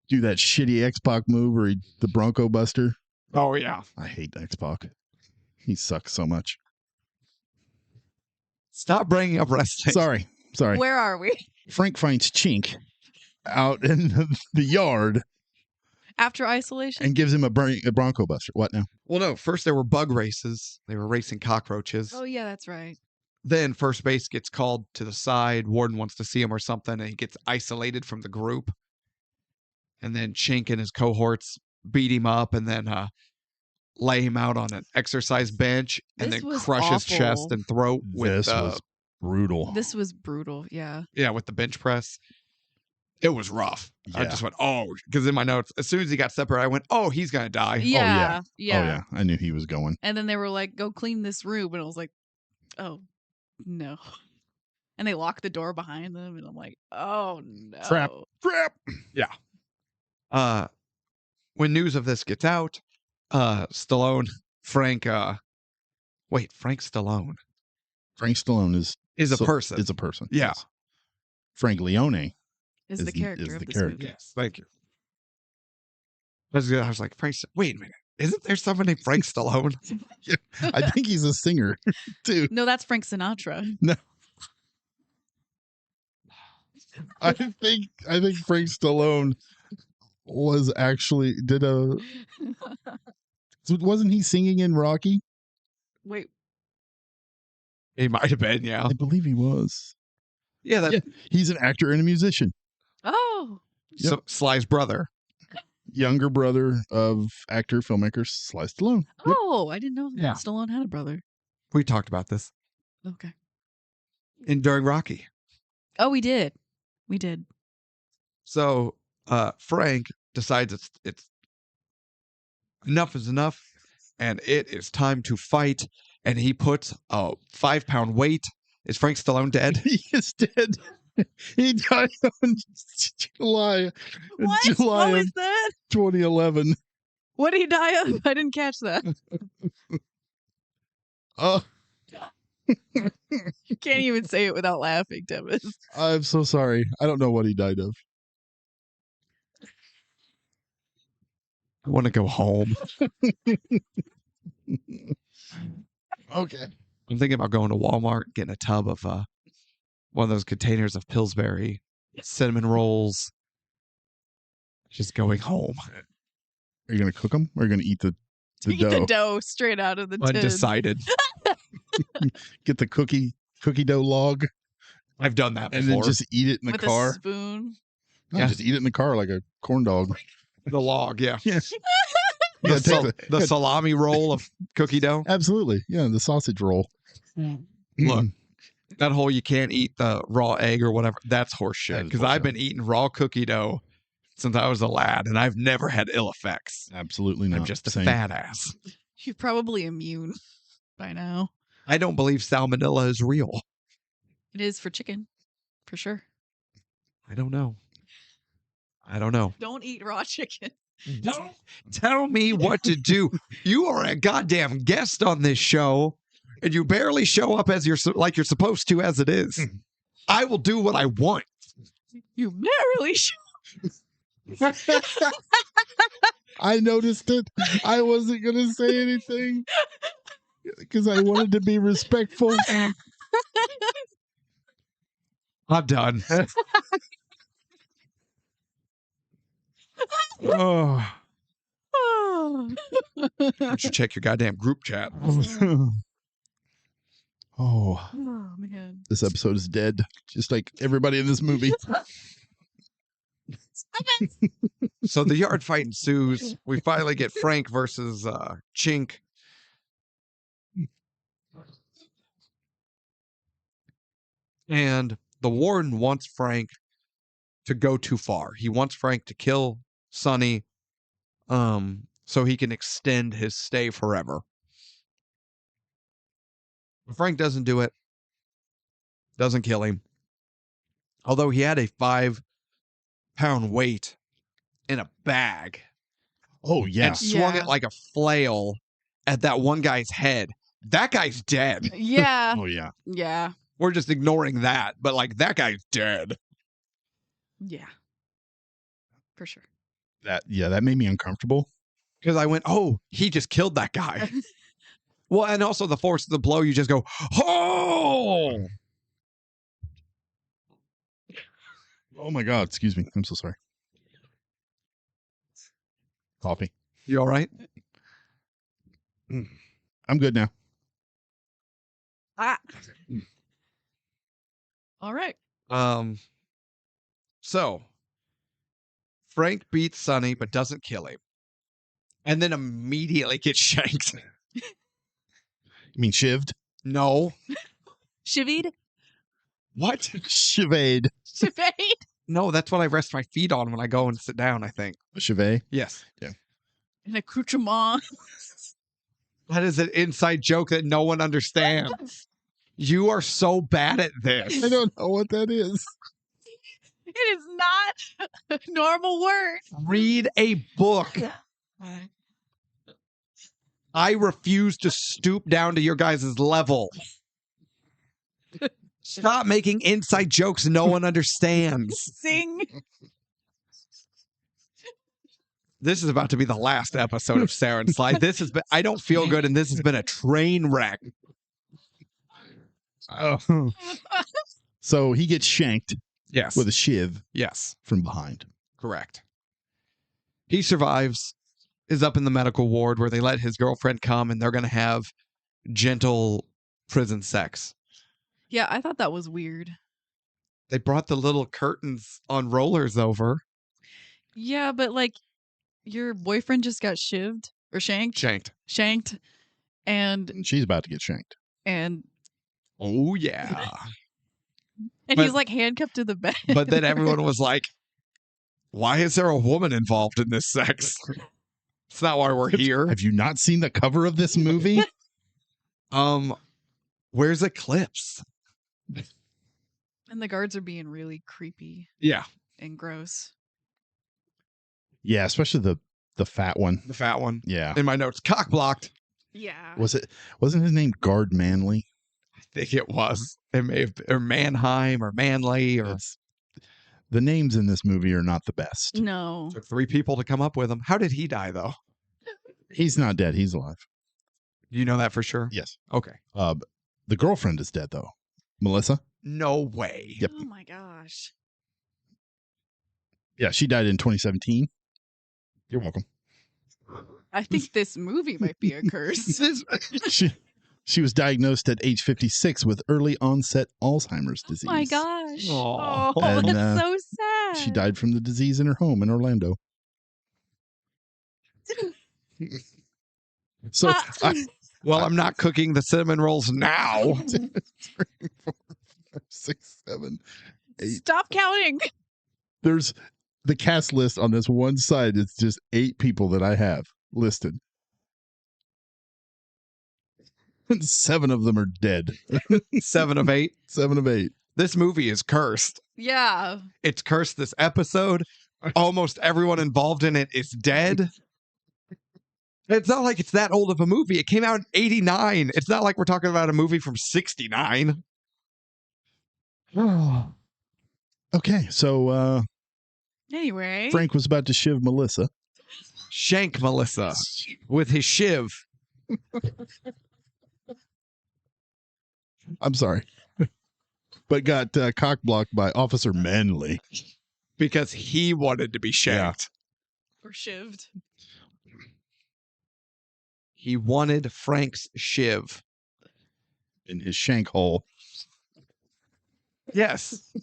Do that shitty X-Pac move where the Bronco Buster. Oh, yeah. I hate X-Pac. He sucks so much. Stop bringing up wrestling. Sorry. Where are we? Frank finds Chink out in the yard After isolation? and gives him a Bronco Buster. What now? Well, no. First, there were bug races. They were racing cockroaches. Oh, yeah, that's right. Then first base gets called to the side. Warden wants to see him or something, and he gets isolated from the group. And then Chink and his cohorts beat him up and then lay him out on an exercise bench and This then was crush his chest awful. and throat with This was brutal. This was brutal, yeah. with the bench press. It was rough. I Yeah. just went, because in my notes, as soon as he got separated, I went, he's going to die. Yeah, Oh, yeah. I knew he was going. And then they were like, go clean this room. And I was like, oh, no. And they locked the door behind them. And I'm like, oh, no. Trap. Yeah. When news of this gets out, Stallone, Frank Stallone Frank Stallone is a person. Is a person. Yeah. Yes. Frank Leone Is the character of the this character. movie. Yes, thank you. I was like, wait a minute. Isn't there someone named Frank Stallone? I think he's a singer too. No, that's Frank Sinatra. I think Frank Stallone was actually wasn't he singing in Rocky? Wait, He might have been, yeah. I believe he was. Yeah, Yeah, he's an actor and a musician. oh, Yep. Sly's brother. Younger brother of actor, filmmaker Sly Stallone. Yep. oh, I didn't know Yeah. Stallone had a brother. We talked about this Okay. during Rocky. Oh, we did. We did. So Frank decides it's enough is enough, and it is time to fight. And he puts a 5-pound weight. Is Frank Stallone dead? He is dead. He died on July What? July What of was that? 2011. What did he die of? I didn't catch that. Oh, You can't even say it without laughing, Tevis. I'm so sorry. I don't know what he died of. I want to go home. Okay. I'm thinking about going to Walmart, getting a tub of one of those containers of Pillsbury cinnamon rolls. Just going home. Are you going to cook them or are you going to eat the Eat dough? the dough straight out of the tin. Undecided. Get the cookie dough log I've done that and before. then just eat it in the With car. a spoon. No, Yeah. just eat it in the car like a corn dog. The log, yeah. Yeah. The, Yeah, take the salami roll of cookie dough. Absolutely. Yeah, the sausage roll. Look, that whole you can't eat the raw egg or whatever, that's horse That shit. is Because I've bullshit. been eating raw cookie dough since I was a lad, and I've never had ill effects. Absolutely not. I'm just a Same. fat ass. You're probably immune by now. I don't believe salmonella is real. It is for chicken, for sure. I don't know. Don't eat raw chicken. Don't tell me what to do. You are a goddamn guest on this show, and you barely show up as you're supposed to as it is. I will do what I want. You barely should. I noticed it. I wasn't going to say anything because I wanted to be respectful. I'm done. Oh, Oh. why don't you check your goddamn group chat? Oh, Man. this episode is dead, just like everybody in this movie. So the yard fight ensues. We finally get Frank versus Chink. And the warden wants Frank to go too far. He wants Frank to kill Sonny so he can extend his stay forever. Frank doesn't do it. Doesn't kill him. Although he had a 5-pound weight in a bag. Oh, yeah. And swung Yeah. it like a flail at that one guy's head. That guy's dead. Yeah. Oh, yeah. Yeah. We're just ignoring that, but like that guy's dead. Yeah. For sure. That made me uncomfortable. Because I went, oh, he just killed that guy. Well, and also the force of the blow, you just go, oh! Oh, my God. Excuse me. I'm so sorry. Coffee. You all right? I'm good now. Ah. All right. So Frank beats Sonny, but doesn't kill him. And then immediately gets shanked. You mean shivved? No. Chivied? What? Chivade. Chivade? No, that's what I rest my feet on when I go and sit down, I think. Chivet. Yes. An accoutrement. That is an inside joke that no one understands. You are so bad at this. I don't know what that is. It is not a normal word. Read a book. I refuse to stoop down to your guys' level. Stop making inside jokes no one understands. Sing. This is about to be the last episode of Sara and Sly. This has been, I don't feel good, and this has been a train wreck. Oh. So he gets shanked Yes. with a shiv Yes. from behind. Correct. He survives, is up in the medical ward where they let his girlfriend come and they're going to have gentle prison sex. Yeah, I thought that was weird. They brought the little curtains on rollers over. Yeah, but like your boyfriend just got shivved or shanked. Shanked. And She's about to get shanked. Oh, yeah. he's But- like handcuffed to the bed. But then everyone was like, why is there a woman involved in this sex? It's not why we're here. Have you not seen the cover of this movie? Where's Eclipse? And the guards are being really creepy Yeah, and gross. Yeah, especially the fat one. the fat one. Yeah. In my notes, cock blocked. Yeah. Wasn't his name Guard Manley? I think it was. It may have been, or Mannheim or Manley or The names in this movie are not the best. No. took 3 people to come up with him. How did he die though? He's not dead. He's alive. You know that for sure? Yes. Okay. The girlfriend is dead though. Melissa? No way. Yep. Oh my gosh. Yeah, she died in 2017. You're welcome. I think this movie might be a curse. She was diagnosed at age 56 with early onset Alzheimer's disease. Oh my gosh. Aw. Oh, And, that's so sad. She died from the disease in her home in Orlando. So Well, I'm not cooking the cinnamon rolls now. 3, 4, 5, 6, 7, 8. Stop counting. There's the cast list on this one side. It's just 8 people that I have listed. 7 of them are dead. 7 of 8. 7 of 8. This movie is cursed. Yeah. It's cursed this episode. Almost everyone involved in it is dead. It's not like it's that old of a movie. It came out in 89. It's not like we're talking about a movie from 69. Okay, so Anyway. Frank was about to shiv Melissa. shank Melissa with his shiv I'm sorry. But got cock blocked by Officer Manley. because he wanted to be shanked. Or shivved. He wanted Frank's shiv. In his shank hole. Yes.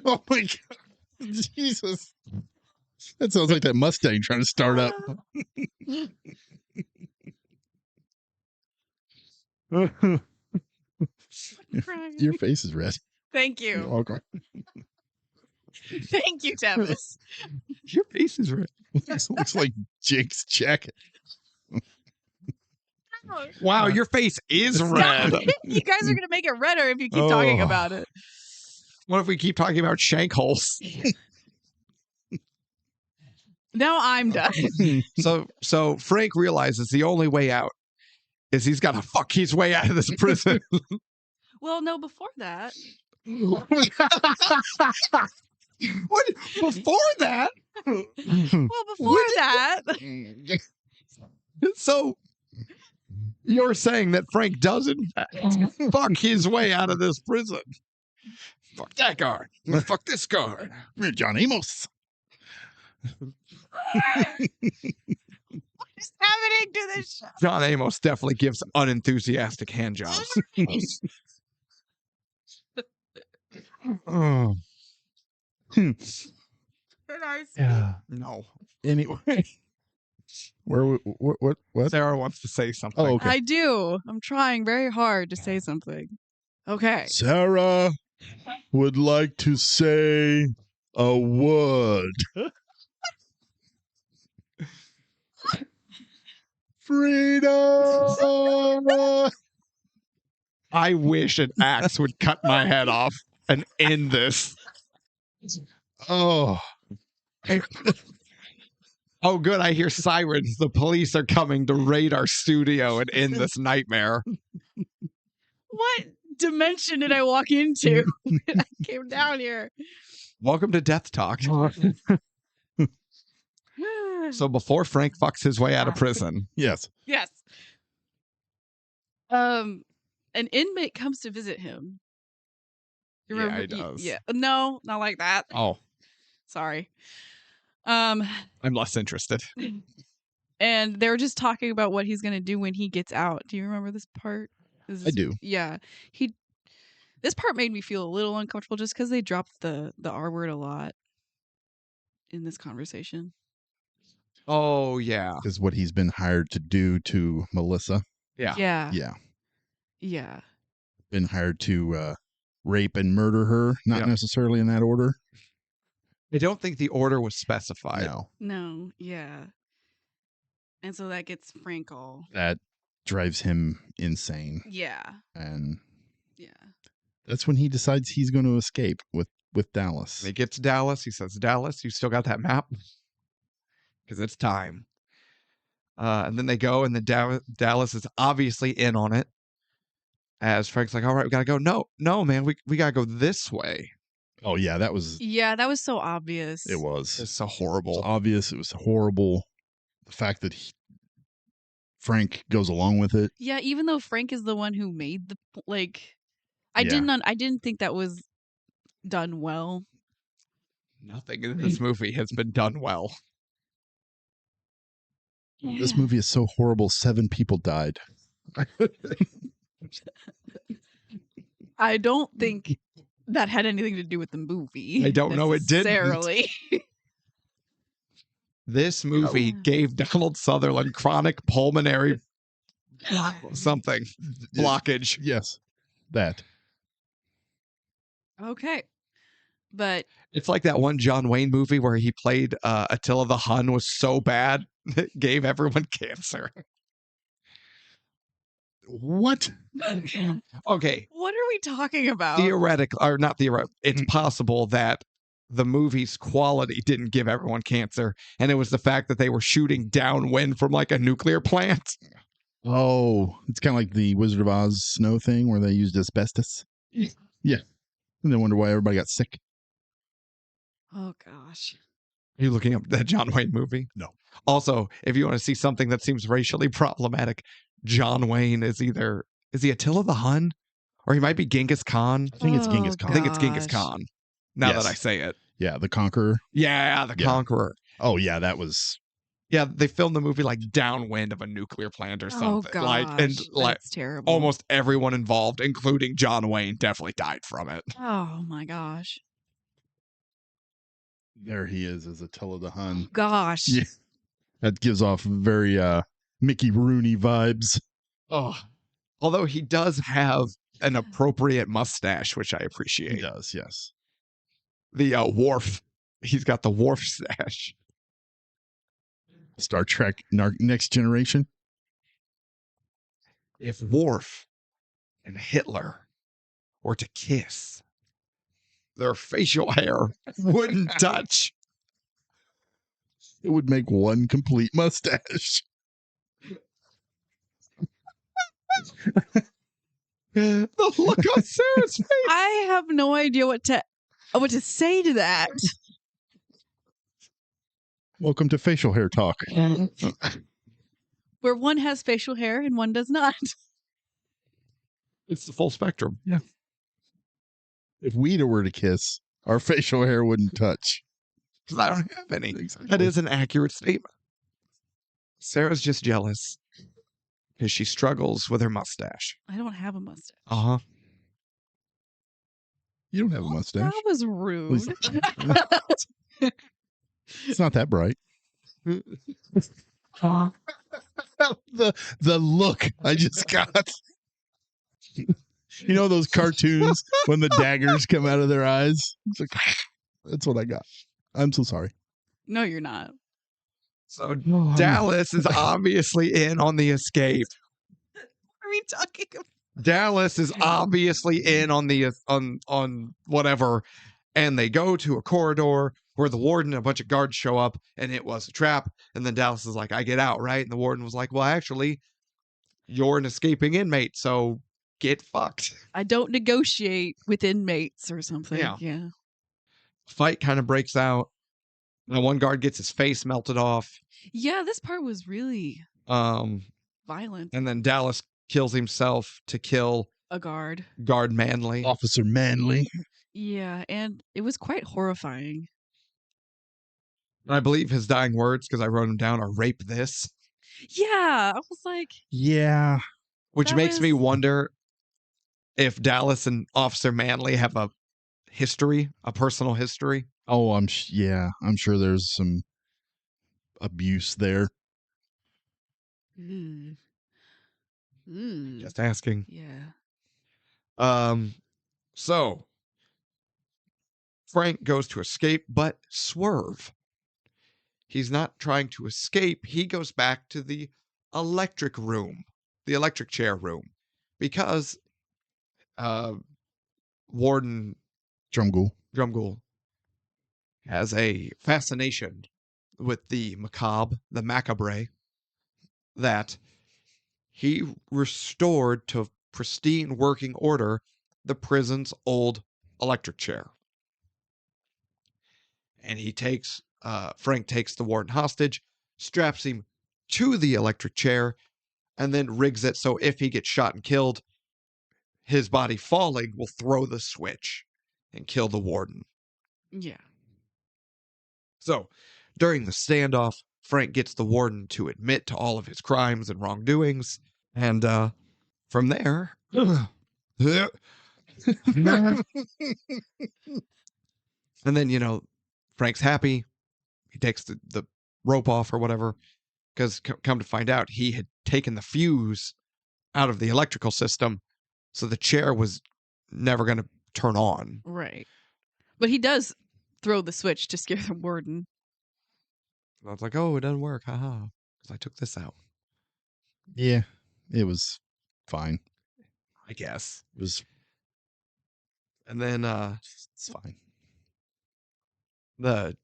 Oh my God. Jesus. That sounds like that Mustang trying to start up. Your face is red. Thank You're you. welcome. Thank you, Tevis. Your face is red. This looks like Jake's jacket. Wow, your face is Stop. red. You guys are going to make it redder if you keep talking Oh. about it. What if we keep talking about shank holes? Now I'm done. So Frank realizes the only way out is he's got to fuck his way out of this prison. Well, no, before that. What? Before that? Well, before that. So you're saying that Frank does in fact fuck his way out of this prison? Fuck that guard. Fuck this guard. John Amos. What is happening to this show? John Amos definitely gives unenthusiastic hand jobs. Oh. Can I speak? Yeah. No. Anyway. What? Sarah wants to say something. Oh, okay. I do. I'm trying very hard to say something. Okay. Sarah would like to say a word. Freedom. I wish an axe would cut my head off and end this. Oh, Oh, good. I hear sirens. The police are coming to raid our studio and end this nightmare. What dimension did I walk into when I came down here? Welcome to Death Talk. So before Frank fucks his way out of prison, yes. Yes. An inmate comes to visit him. You Yeah, remember? he does. Yeah. No, not like that. oh, Sorry. I'm less interested. And they're just talking about what he's gonna do when he gets out. Do you remember this part? I do. Yeah. This part made me feel a little uncomfortable just because they dropped the R word a lot in this conversation. Oh, yeah. Is what he's been hired to do to Melissa. Yeah. Yeah. Yeah. Yeah. Been hired to rape and murder her. Not Yep. necessarily in that order. I don't think the order was specified. No. No. Yeah. And so that gets Frank all. That drives him insane. Yeah. And Yeah. that's when he decides he's going to escape with Dallas. They get to Dallas. He says, Dallas, you still got that map? Because it's time. And then they go, and the Dallas is obviously in on it. As Frank's like, all right, we got to go. No, man, we got to go this way. Oh, yeah, that was... Yeah, that was so obvious. It was. It's so It was horrible. obvious. It was horrible. The fact that Frank goes along with it. Yeah, even though Frank is the one who made the I Yeah. didn't think that was done well. Nothing in this movie has been done well. This movie is so horrible. 7 people died. I don't think that had anything to do with the movie. I don't know, it didn't. necessarily. This movie Oh. gave Donald Sutherland chronic pulmonary something blockage. Yes, that. Okay. But It's like that one John Wayne movie where he played Attila the Hun was so bad it gave everyone cancer. What? Okay, what are we talking about? theoretically, or not theoretically, it's possible that the movie's quality didn't give everyone cancer, and it was the fact that they were shooting downwind from like a nuclear plant. Oh, it's kind of like the Wizard of Oz snow thing where they used asbestos. Yeah. And they wonder why everybody got sick. Oh gosh. Are you looking up that John Wayne movie? No. Also, if you want to see something that seems racially problematic, John Wayne is he Attila the Hun? Or he might be Genghis Khan. I think it's Genghis Khan. I think it's Genghis Gosh. Khan. Now that Yes. I say it. Yeah, the Conqueror. Yeah, the Yeah. Conqueror. Oh yeah, that was. Yeah, they filmed the movie like downwind of a nuclear plant or Oh something. gosh, Like that's terrible. almost everyone involved, including John Wayne, definitely died from it. Oh my gosh. There he is as Attila the Hun. Gosh. Yeah. That gives off very Mickey Rooney vibes. Oh, although he does have an appropriate mustache, which I appreciate. He does, yes. The Worf, he's got the Worf stash. Star Trek Next Generation. If Worf and Hitler were to kiss, their facial hair wouldn't touch. It would make one complete mustache. The look on Sarah's face. I have no idea what to say to that. Welcome to facial hair talk. Where one has facial hair and one does not. It's the full spectrum. Yeah. If we were to kiss, our facial hair wouldn't touch. Because I don't have any. Exactly. That is an accurate statement. Sarah's just jealous because she struggles with her mustache. I don't have a mustache. Uh-huh. You don't have a mustache. That was rude. It's not that bright. The look I just got. You know those cartoons when the daggers come out of their eyes? It's like, that's what I got. I'm so sorry. No, you're not. So Dallas is obviously in on the escape. What are we talking about? Dallas is obviously in on the on whatever, and they go to a corridor where the warden and a bunch of guards show up, and it was a trap. And then Dallas is like, "I get out, right?" And the warden was like, "Well, actually, you're an escaping inmate, so get fucked." I don't negotiate with inmates or something. Yeah. Fight kind of breaks out. And one guard gets his face melted off. Yeah, this part was really Um, violent. and then Dallas kills himself to kill A guard. Guard Manley. Officer Manley. Yeah, and it was quite horrifying. And I believe his dying words, because I wrote them down, are "rape this," Yeah, I was like, Yeah. which That makes me was- wonder if Dallas and Officer Manley have a history, a personal history. Oh, I'm sure there's some abuse there. "Ooh. Ooh." Just asking. Yeah. So Frank goes to escape, but swerve. He's not trying to escape. He goes back to the electric room, the electric chair room, because Warden Drumgool. has a fascination with the macabre, the macabre, that he restored to pristine working order the prison's old electric chair. And Frank takes the warden hostage, straps him to the electric chair, and then rigs it so if he gets shot and killed, his body falling will throw the switch and kill the warden. Yeah. So, during the standoff, Frank gets the warden to admit to all of his crimes and wrongdoings, and from there, and then Frank's happy. He takes the rope off or whatever, because come to find out, he had taken the fuse out of the electrical system, so the chair was never going to turn on. Right. But he does throw the switch to scare the warden. I was like, "Oh, it doesn't work, haha," because I took this out. Yeah. It was fine. I guess. It was And then it's fine. the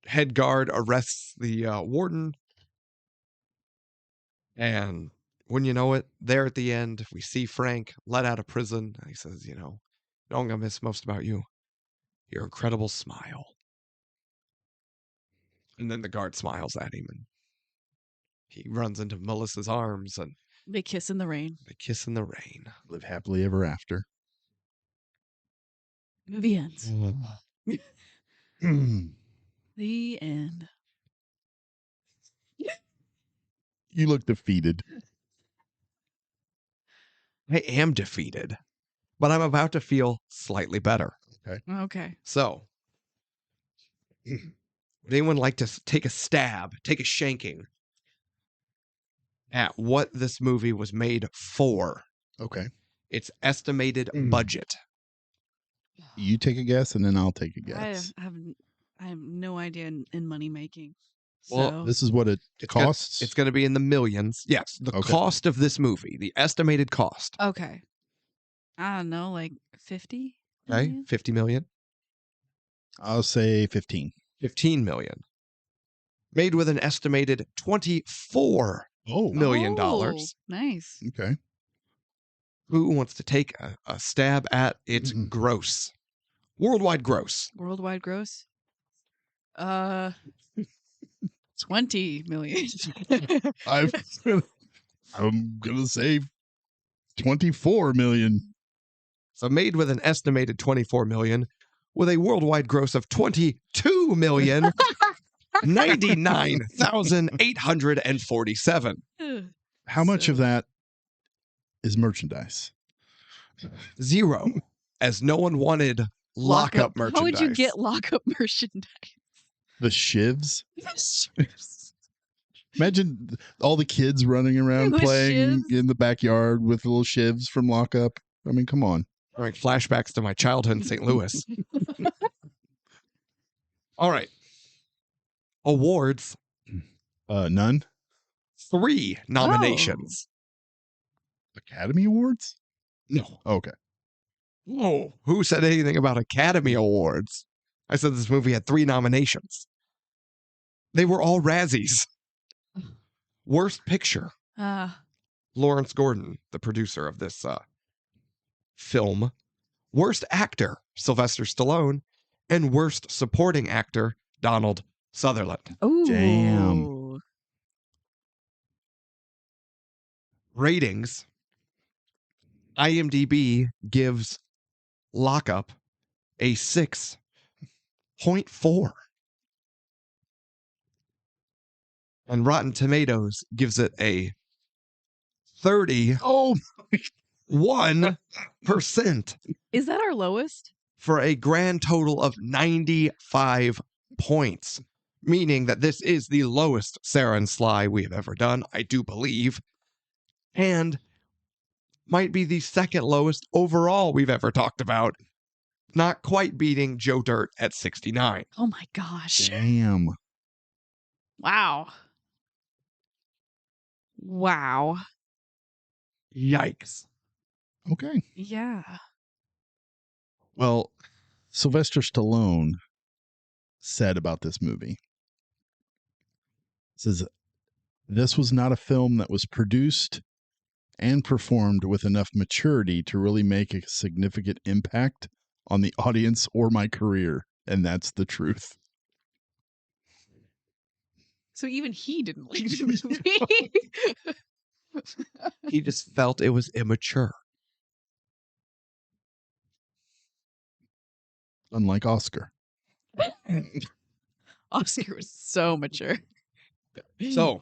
head guard arrests the warden. And when you know it, there at the end, we see Frank let out of prison. And he says, "You know what I'm going to miss most about you? Your incredible smile." And then the guard smiles at him and he runs into Melissa's arms and They kiss in the rain. they kiss in the rain. Live happily ever after. Movie ends. You The end. look defeated. I am defeated, but I'm about to feel slightly better. Okay. So, would anyone like to take a stab, take a shanking at what this movie was made for? Okay. Its estimated budget. You take a guess, and then I'll take a guess. I have no idea in money making. Well, So This is what it Gonna- costs. it's going to be in the millions. Yes, the Okay. cost of this movie, the estimated cost. okay. I don't know, like 50. Okay, million? 50 million, I'll say 15. 15 million. Made with an estimated $24 Oh, million. Oh, nice. okay. Who wants to take a stab at its Mhm. gross? Worldwide gross. Worldwide gross. 20 million. I'm gonna say 24 million. So made with an estimated 24 million, with a worldwide gross of 22 million, 99,847. How much of So- that is merchandise? Zero, as no one wanted lockup merchandise. How would you get lockup merchandise? The shivs? Imagine all the kids running around With playing shivs? in the backyard with little shivs from lockup. I mean, come on. Like flashbacks to my childhood in St. Louis. All right. Awards, None? 3 nominations. Academy Awards? No. Okay. Whoa. Who said anything about Academy Awards? I said this movie had 3 nominations. They were all Razzies. Worst Picture, Lawrence Gordon, the producer of this film. Worst Actor, Sylvester Stallone. And Worst Supporting Actor, Donald Sutherland. Oh, Damn. Ratings, IMDb gives Lockup a 6.4. And Rotten Tomatoes gives it a 31%. Is that our lowest? For a grand total of 95 points, meaning that this is the lowest Sara and Sly we have ever done, I do believe, and might be the second lowest overall we've ever talked about, not quite beating Joe Dirt at 69. Oh my gosh. Damn. Wow. Wow. Yikes. Okay. Yeah. Well, Sylvester Stallone said about this movie, says, this was not a film that was produced and performed with enough maturity to really make a significant impact on the audience or my career. And that's the truth. So even he didn't like the movie. He just felt it was immature. Unlike Oscar. Oscar was so mature. So,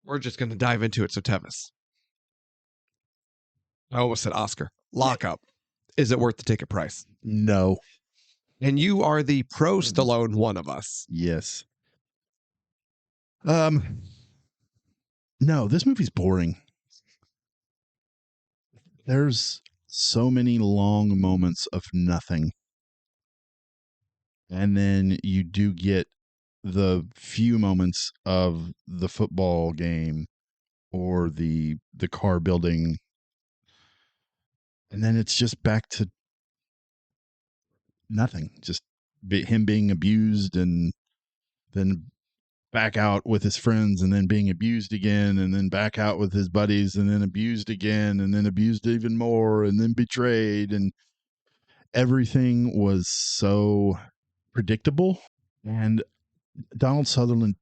we're just going to dive into it. So, Tevis. I almost said Oscar. Lockup. Is it worth the ticket price? No. And you are the pro Stallone one of us. Yes. No, this movie's boring. There's so many long moments of nothing. And then you do get the few moments of the football game or the car building. And then it's just back to nothing. Just him being abused and then back out with his friends and then being abused again and then back out with his buddies and then abused again and then abused even more and then betrayed, and everything was so predictable. And Donald Sutherland,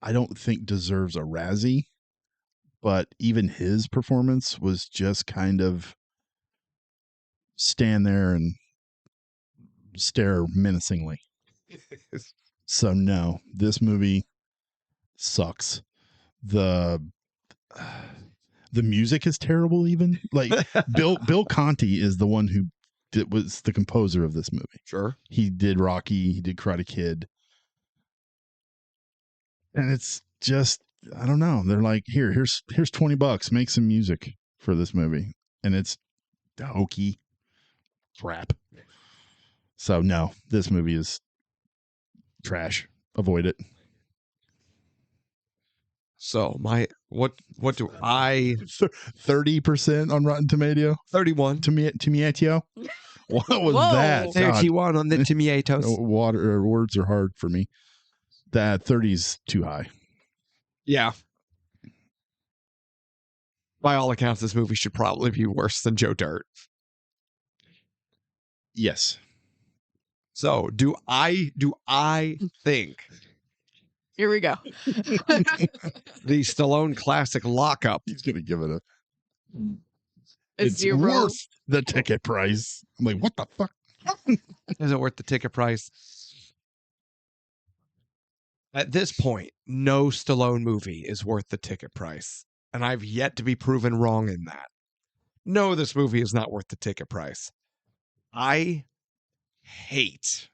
I don't think deserves a Razzie, but even his performance was just kind of stand there and stare menacingly. So no, this movie sucks. The music is terrible. Even like Bill Conti is the one who was the composer of this movie. Sure. He did Rocky. He did Karate Kid. And it's just, I don't know. They're like, here's $20. Make some music for this movie. And it's hokey crap. So no, this movie is trash. Avoid it. So what do I 30% on Rotten Tomato? 31 Tomato? What was Whoa. that? God. 31 on the tomatoes. Words are hard for me. That 30's too high. Yeah. By all accounts, this movie should probably be worse than Joe Dirt. Yes. So do I think Here we go. the Stallone classic Lockup He's gonna give it It's zero. worth the ticket price. I'm like, what the fuck? is it worth the ticket price? At this point, no Stallone movie is worth the ticket price. And I've yet to be proven wrong in that. No, this movie is not worth the ticket price. I hate.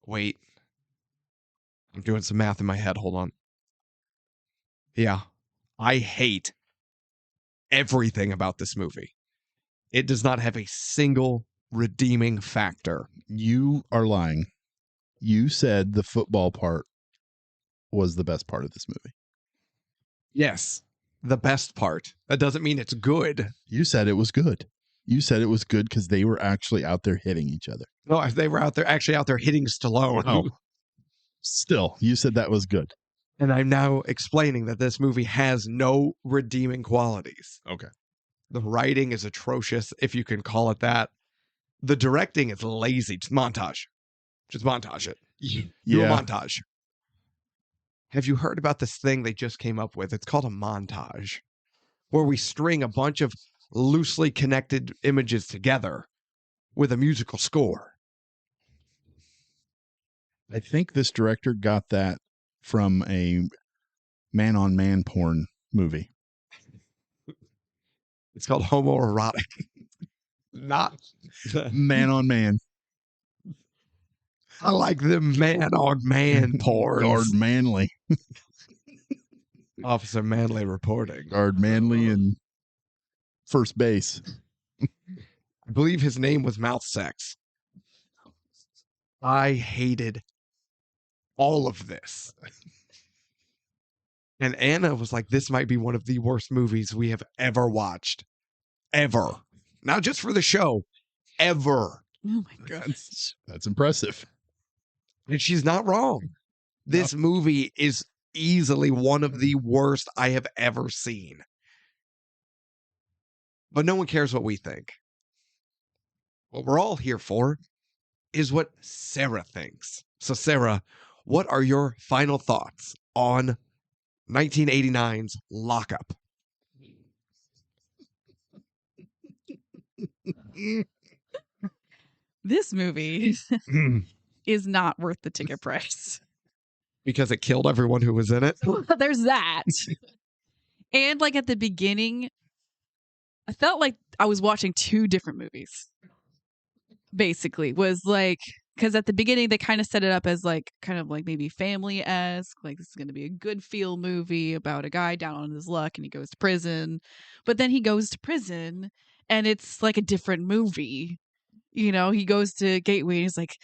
Wait. I'm doing some math in my head. Hold on. Yeah. I hate everything about this movie. It does not have a single redeeming factor. You are lying. You said the football part was the best part of this movie. Yes, the best part. That doesn't mean it's good. You said it was good. You said it was good because they were actually out there hitting each other. No, they were out there hitting Stallone. Oh. Still, you said that was good. And I'm now explaining that this movie has no redeeming qualities. Okay. The writing is atrocious, if you can call it that. The directing is lazy. Just montage. Just montage it. Do a montage. Have you heard about this thing they just came up with? It's called a montage, where we string a bunch of loosely connected images together with a musical score. I think this director got that from a man-on-man porn movie. It's called homoerotic. Not Man-on-man. I like them man-on-man porns. Guard Manley. Officer Manley reporting. Guard Manley and first base. I believe his name was Mouth Sex. I hated all of this. And Anna was like, this might be one of the worst movies we have ever watched. Ever. Not just for the show. Ever. Oh my god. That's impressive. And she's not wrong. This movie is easily one of the worst I have ever seen. But no one cares what we think. What we're all here for is what Sarah thinks. So Sarah, what are your final thoughts on 1989's Lockup? This movie is not worth the ticket price. Because it killed everyone who was in it? There's that. And like at the beginning, I felt like I was watching two different movies. Basically, was like, because at the beginning they kind of set it up as like kind of like maybe family-esque, like this is going to be a good feel movie about a guy down on his luck and he goes to prison. But then he goes to prison and it's like a different movie. You know, he goes to Gateway and he's like,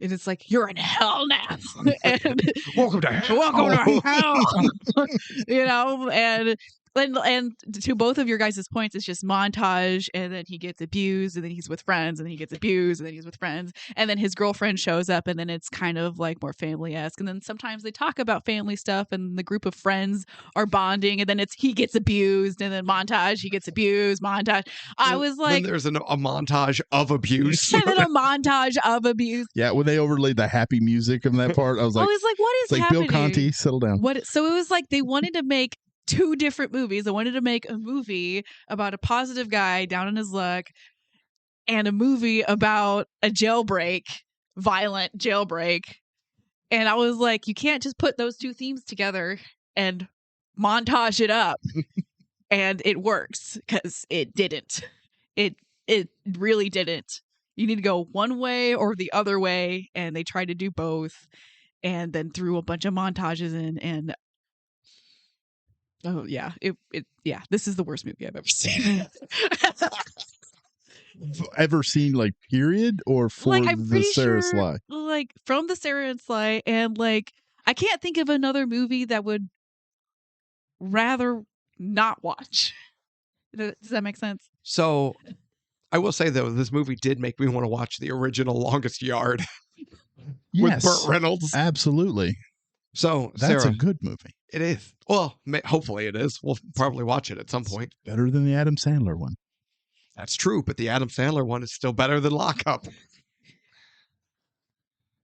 and it's like, you're in hell now. And Welcome to hell. welcome to hell. You know, and And to both of your guys' points, it's just montage, and then he gets abused, and then he's with friends, and then he gets abused, and then he's with friends, and then his girlfriend shows up, and then it's kind of like more family-esque, and then sometimes they talk about family stuff, and the group of friends are bonding, and then it's he gets abused, and then montage, he gets abused, montage. I was then like, there's a montage of abuse. and then a montage of abuse. Yeah, when they overlaid the happy music in that part, I was I like, was like, what is it's like happening? Bill Conti, settle down. So it was like they wanted to make 2 different movies. They wanted to make a movie about a positive guy down on his luck and a movie about a jailbreak, violent jailbreak. And I was like, you can't just put those 2 themes together and montage it up. And it works, because it didn't. It really didn't. You need to go one way or the other way, and they tried to do both, and then threw a bunch of montages in, and oh yeah, yeah, this is the worst movie I've ever seen. Ever seen, like, period, or for Like, I'm the pretty Sara sure, Sly? like, from the Sara and Sly, and like, I can't think of another movie that would rather not watch. Does that make sense? So I will say, though, this movie did make me want to watch the original Longest Yard with Yes, Burt Reynolds. absolutely. So, That's Sarah, a good movie. it is. Well, hopefully it is. We'll probably watch it at some point. Better than the Adam Sandler one. That's true, but the Adam Sandler one is still better than Lockup.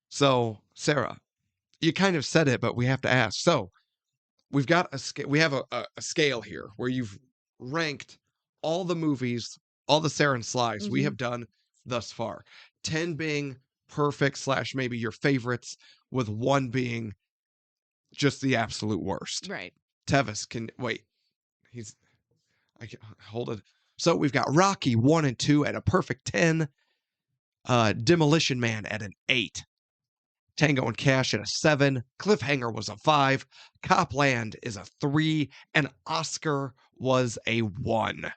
So, Sarah, you kind of said it, but we have to ask. So, we've got we have a scale here where you've ranked all the movies, all the Sara and Slys we have done thus far. 10 being perfect / maybe your favorites, with 1 being just the absolute worst. Right. Tevis can wait. I can hold it. So we've got Rocky 1 and 2 at a perfect 10. Demolition Man at an 8. Tango and Cash at a 7. Cliffhanger was a 5. Copland is a 3. And Oscar was a 1.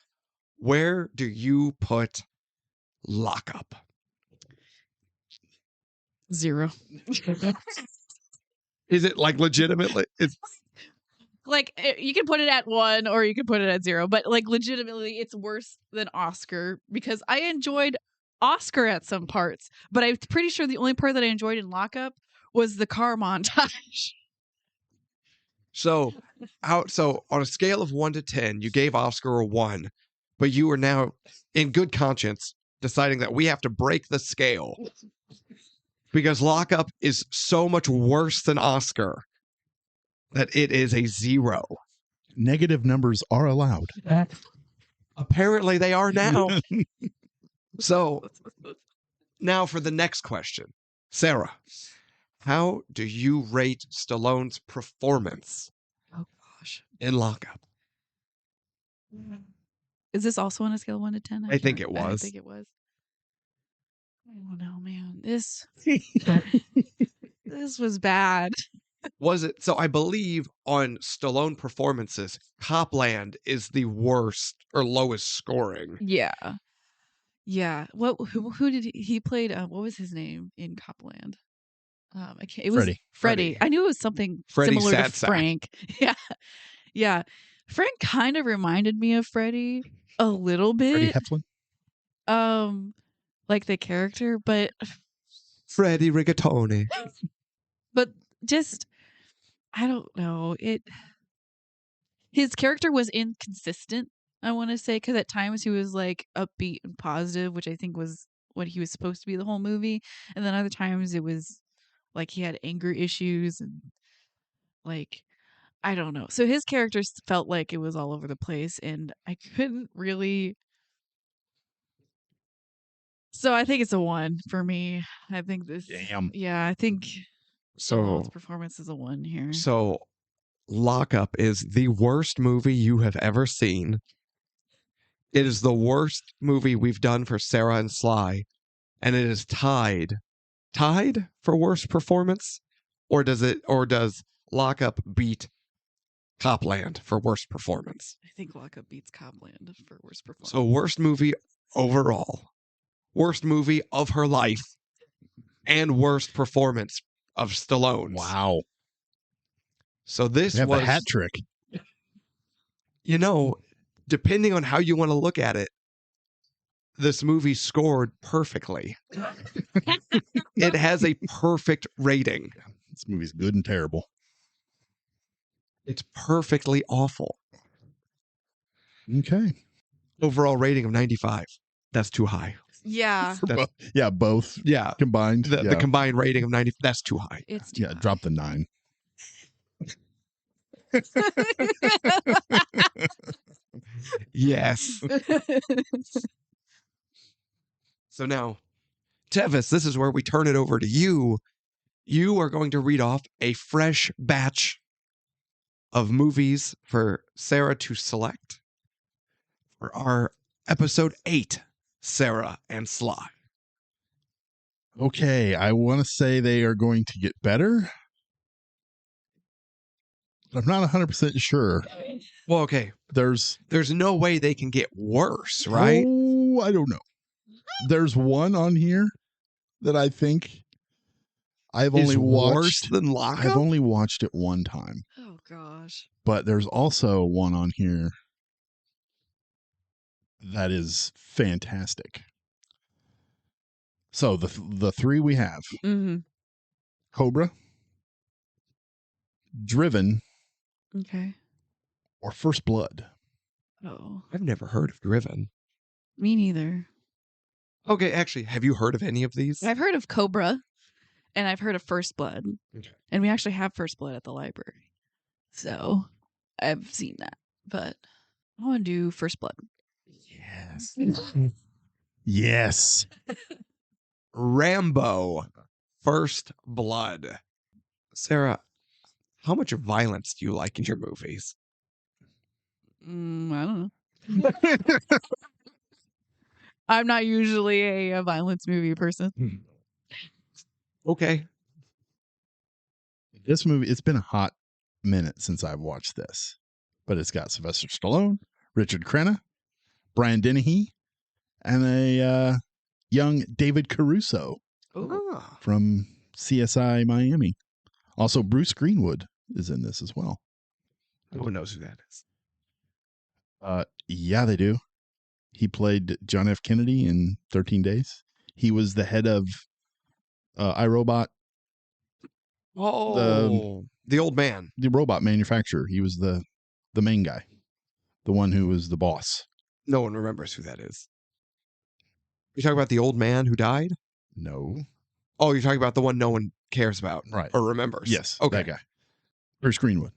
Where do you put Lockup? 0. Is it like legitimately? Like, you can put it at 1 or you can put it at 0, but like legitimately it's worse than Oscar, because I enjoyed Oscar at some parts, but I'm pretty sure the only part that I enjoyed in Lockup was the car montage. So on a scale of 1 to 10, you gave Oscar a 1, but you are now in good conscience deciding that we have to break the scale because Lockup is so much worse than Oscar that it is a 0. Negative numbers are allowed. Apparently they are now. So now for the next question. Sarah, how do you rate Stallone's performance Oh gosh. in Lockup? Is this also on a scale of 1 to 10? I think it was. I think it was. Oh no, man. This was bad. Was it? So I believe on Stallone performances, Copland is the worst or lowest scoring. Yeah. Yeah. Who did he played? What was his name in Copland? I can't. It was Freddie. Freddie. I knew it was something Freddie similar to Satsack. Frank. Yeah. Yeah. Frank kind of reminded me of Freddie a little Freddie bit. Heflin? Like the character, but Freddie Rigatoni. just I don't know. His character was inconsistent, I want to say, because at times he was like upbeat and positive, which I think was what he was supposed to be the whole movie, and then other times it was like he had anger issues and like I don't know. So his character felt like it was all over the place, and I couldn't really. So I think it's a 1 for me. I think this. Damn. Yeah, I think So Stallone's performance is a 1 here. So Lockup is the worst movie you have ever seen. It is the worst movie we've done for Sara and Sly, and it is tied for worst performance, or does Lockup beat Copland for worst performance? I think Lockup beats Copland for worst performance. So worst movie overall, worst movie of her life, and worst performance of Stallone. Wow. So this We have was a hat trick. You know, depending on how you want to look at it, this movie scored perfectly. It has a perfect rating. This movie's good and terrible. It's perfectly awful. Okay. Overall rating of 95. That's too high. Yeah. That's, Yeah, both yeah. combined. The combined rating of 90, that's too high. It's too high. Drop the 9. Yes. So now, Tevis, this is where we turn it over to you. You are going to read off a fresh batch of movies for Sarah to select for our episode 8, Sara and Sly. Okay, I want to say they are going to get better, but I'm not 100% sure. Well, okay. There's no way they can get worse, right? Oh, I don't know. There's one on here that I think I've only watched. Worse than Lockup? I've only watched it one time. Oh gosh. But there's also one on here that is fantastic. So the 3 we have: Cobra, Driven, Okay. or First Blood. Oh, I've never heard of Driven. me neither. Okay, actually, have you heard of any of these? I've heard of Cobra, and I've heard of First Blood, Okay. and we actually have First Blood at the library, so I've seen that. But I want to do First Blood. Yes. Yes. Rambo, First Blood. Sarah, how much violence do you like in your movies? I don't know. I'm not usually a violence movie person. Okay. This movie, it's been a hot minute since I've watched this, but it's got Sylvester Stallone, Richard Crenna, Brian Dennehy, and a young David Caruso from CSI Miami. Also, Bruce Greenwood is in this as well. No one knows who that is. Yeah, they do. He played John F. Kennedy in 13 Days. He was the head of iRobot. Oh, the old man. The robot manufacturer. He was the main guy. The one who was the boss. No one remembers who that is. You talking about the old man who died? No. Oh, you're talking about the one no one cares about, Right? Or remembers? Yes. Okay. That guy. Bruce Greenwood.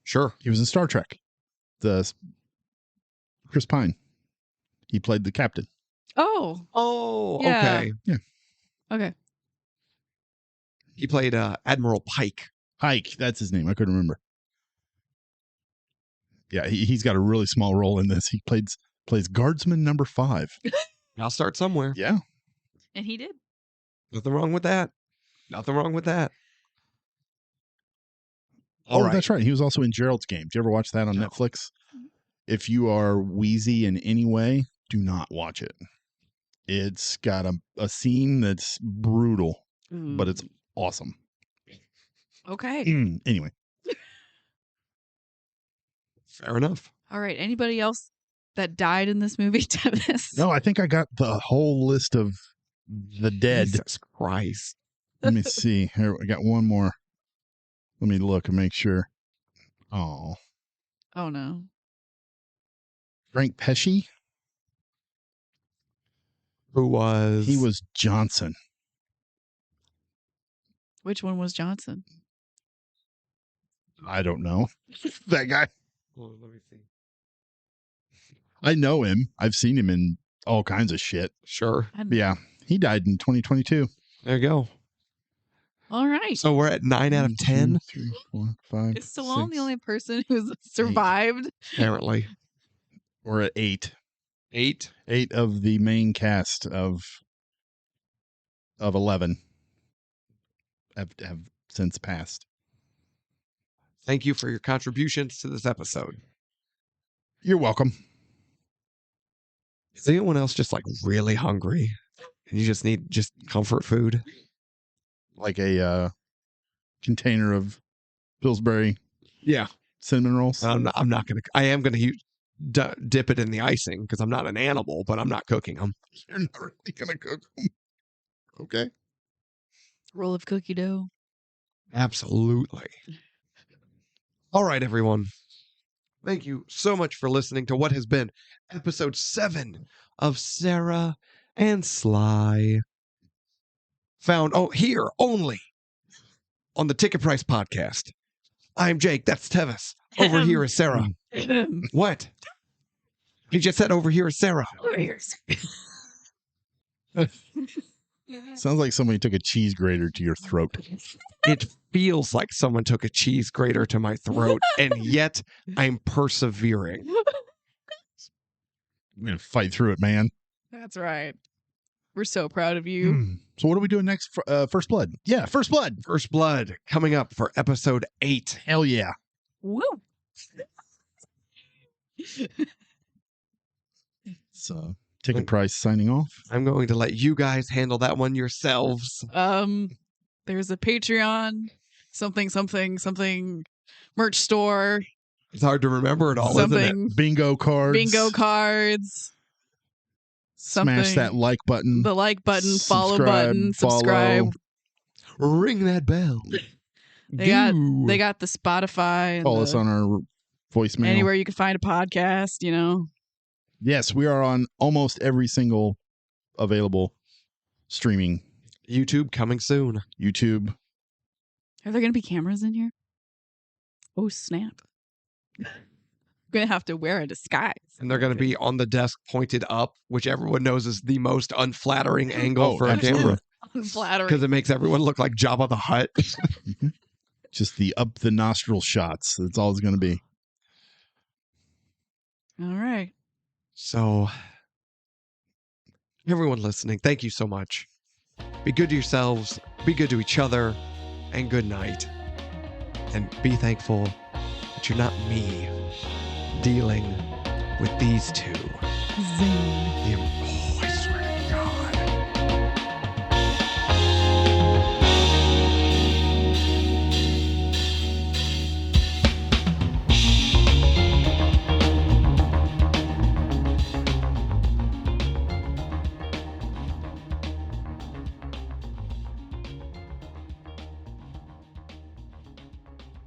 Sure. He was in Star Trek. Chris Pine. He played the captain. Oh. Yeah. Okay. Yeah. Okay. He played Admiral Pike. Pike. That's his name. I couldn't remember. Yeah, he's got a really small role in this. He plays guardsman number 5. I'll start somewhere. Yeah. And he did. Nothing wrong with that. Nothing wrong with that. All right. That's right. He was also in Gerald's Game. Did you ever watch that on Netflix? If you are wheezy in any way, do not watch it. It's got a scene that's brutal, but it's awesome. Okay. Anyway. Fair enough. All right. Anybody else that died in this movie, Tevis? No, I think I got the whole list of the dead. Jesus Christ. Let me see. Here, I got one more. Let me look and make sure. Oh. Oh, no. Frank Pesci. Who was? He was Johnson. Which one was Johnson? I don't know. That guy. Well, let me see. I know him. I've seen him in all kinds of shit. Sure. Yeah. He died in 2022. There you go. All right. So we're at 9 out of 10. 3, 4, 5. Is Stallone the 6. only person who's survived? Apparently. We're at 8. 8. 8 of the main cast of 11 have since passed. Thank you for your contributions to this episode. You're welcome. Is anyone else just like really hungry and you just need comfort food? Like a container of Pillsbury Yeah. cinnamon rolls. I'm not gonna. I am gonna dip it in the icing because I'm not an animal, but I'm not cooking them. You're not really gonna cook them. Okay. Roll of cookie dough. Absolutely. All right, everyone. Thank you so much for listening to what has been episode 7 of Sara and Sly. Found here only on the Ticket Price Podcast. I'm Jake. That's Tevis. Over here is Sarah. What? He just said over here is Sarah. Over here. Sounds like somebody took a cheese grater to your throat. It feels like someone took a cheese grater to my throat, and yet I'm persevering. I'm gonna fight through it, man. That's right. We're so proud of you. So what are we doing next? First Blood. Yeah, First Blood. First Blood coming up for episode 8. Hell yeah. Woo. So Ticket Price signing off. I'm going to let you guys handle that one yourselves. There's a Patreon, something merch store. It's hard to remember it all, isn't it? Bingo cards. Smash that like button. The like button, follow button, subscribe. Ring that bell. They got the Spotify. And Call us on our voicemail. Anywhere you can find a podcast, you know. Yes, we are on almost every single available streaming. YouTube coming soon. YouTube. Are there going to be cameras in here? Oh, snap. I'm going to have to wear a disguise. And they're going to be on the desk pointed up, which everyone knows is the most unflattering angle for a camera. Unflattering. Because it makes everyone look like Jabba the Hutt. Just the up the nostril shots. That's all it's going to be. All right. So, everyone listening, thank you so much. Be good to yourselves, be good to each other, and good night. And be thankful that you're not me dealing with these two. Zing. The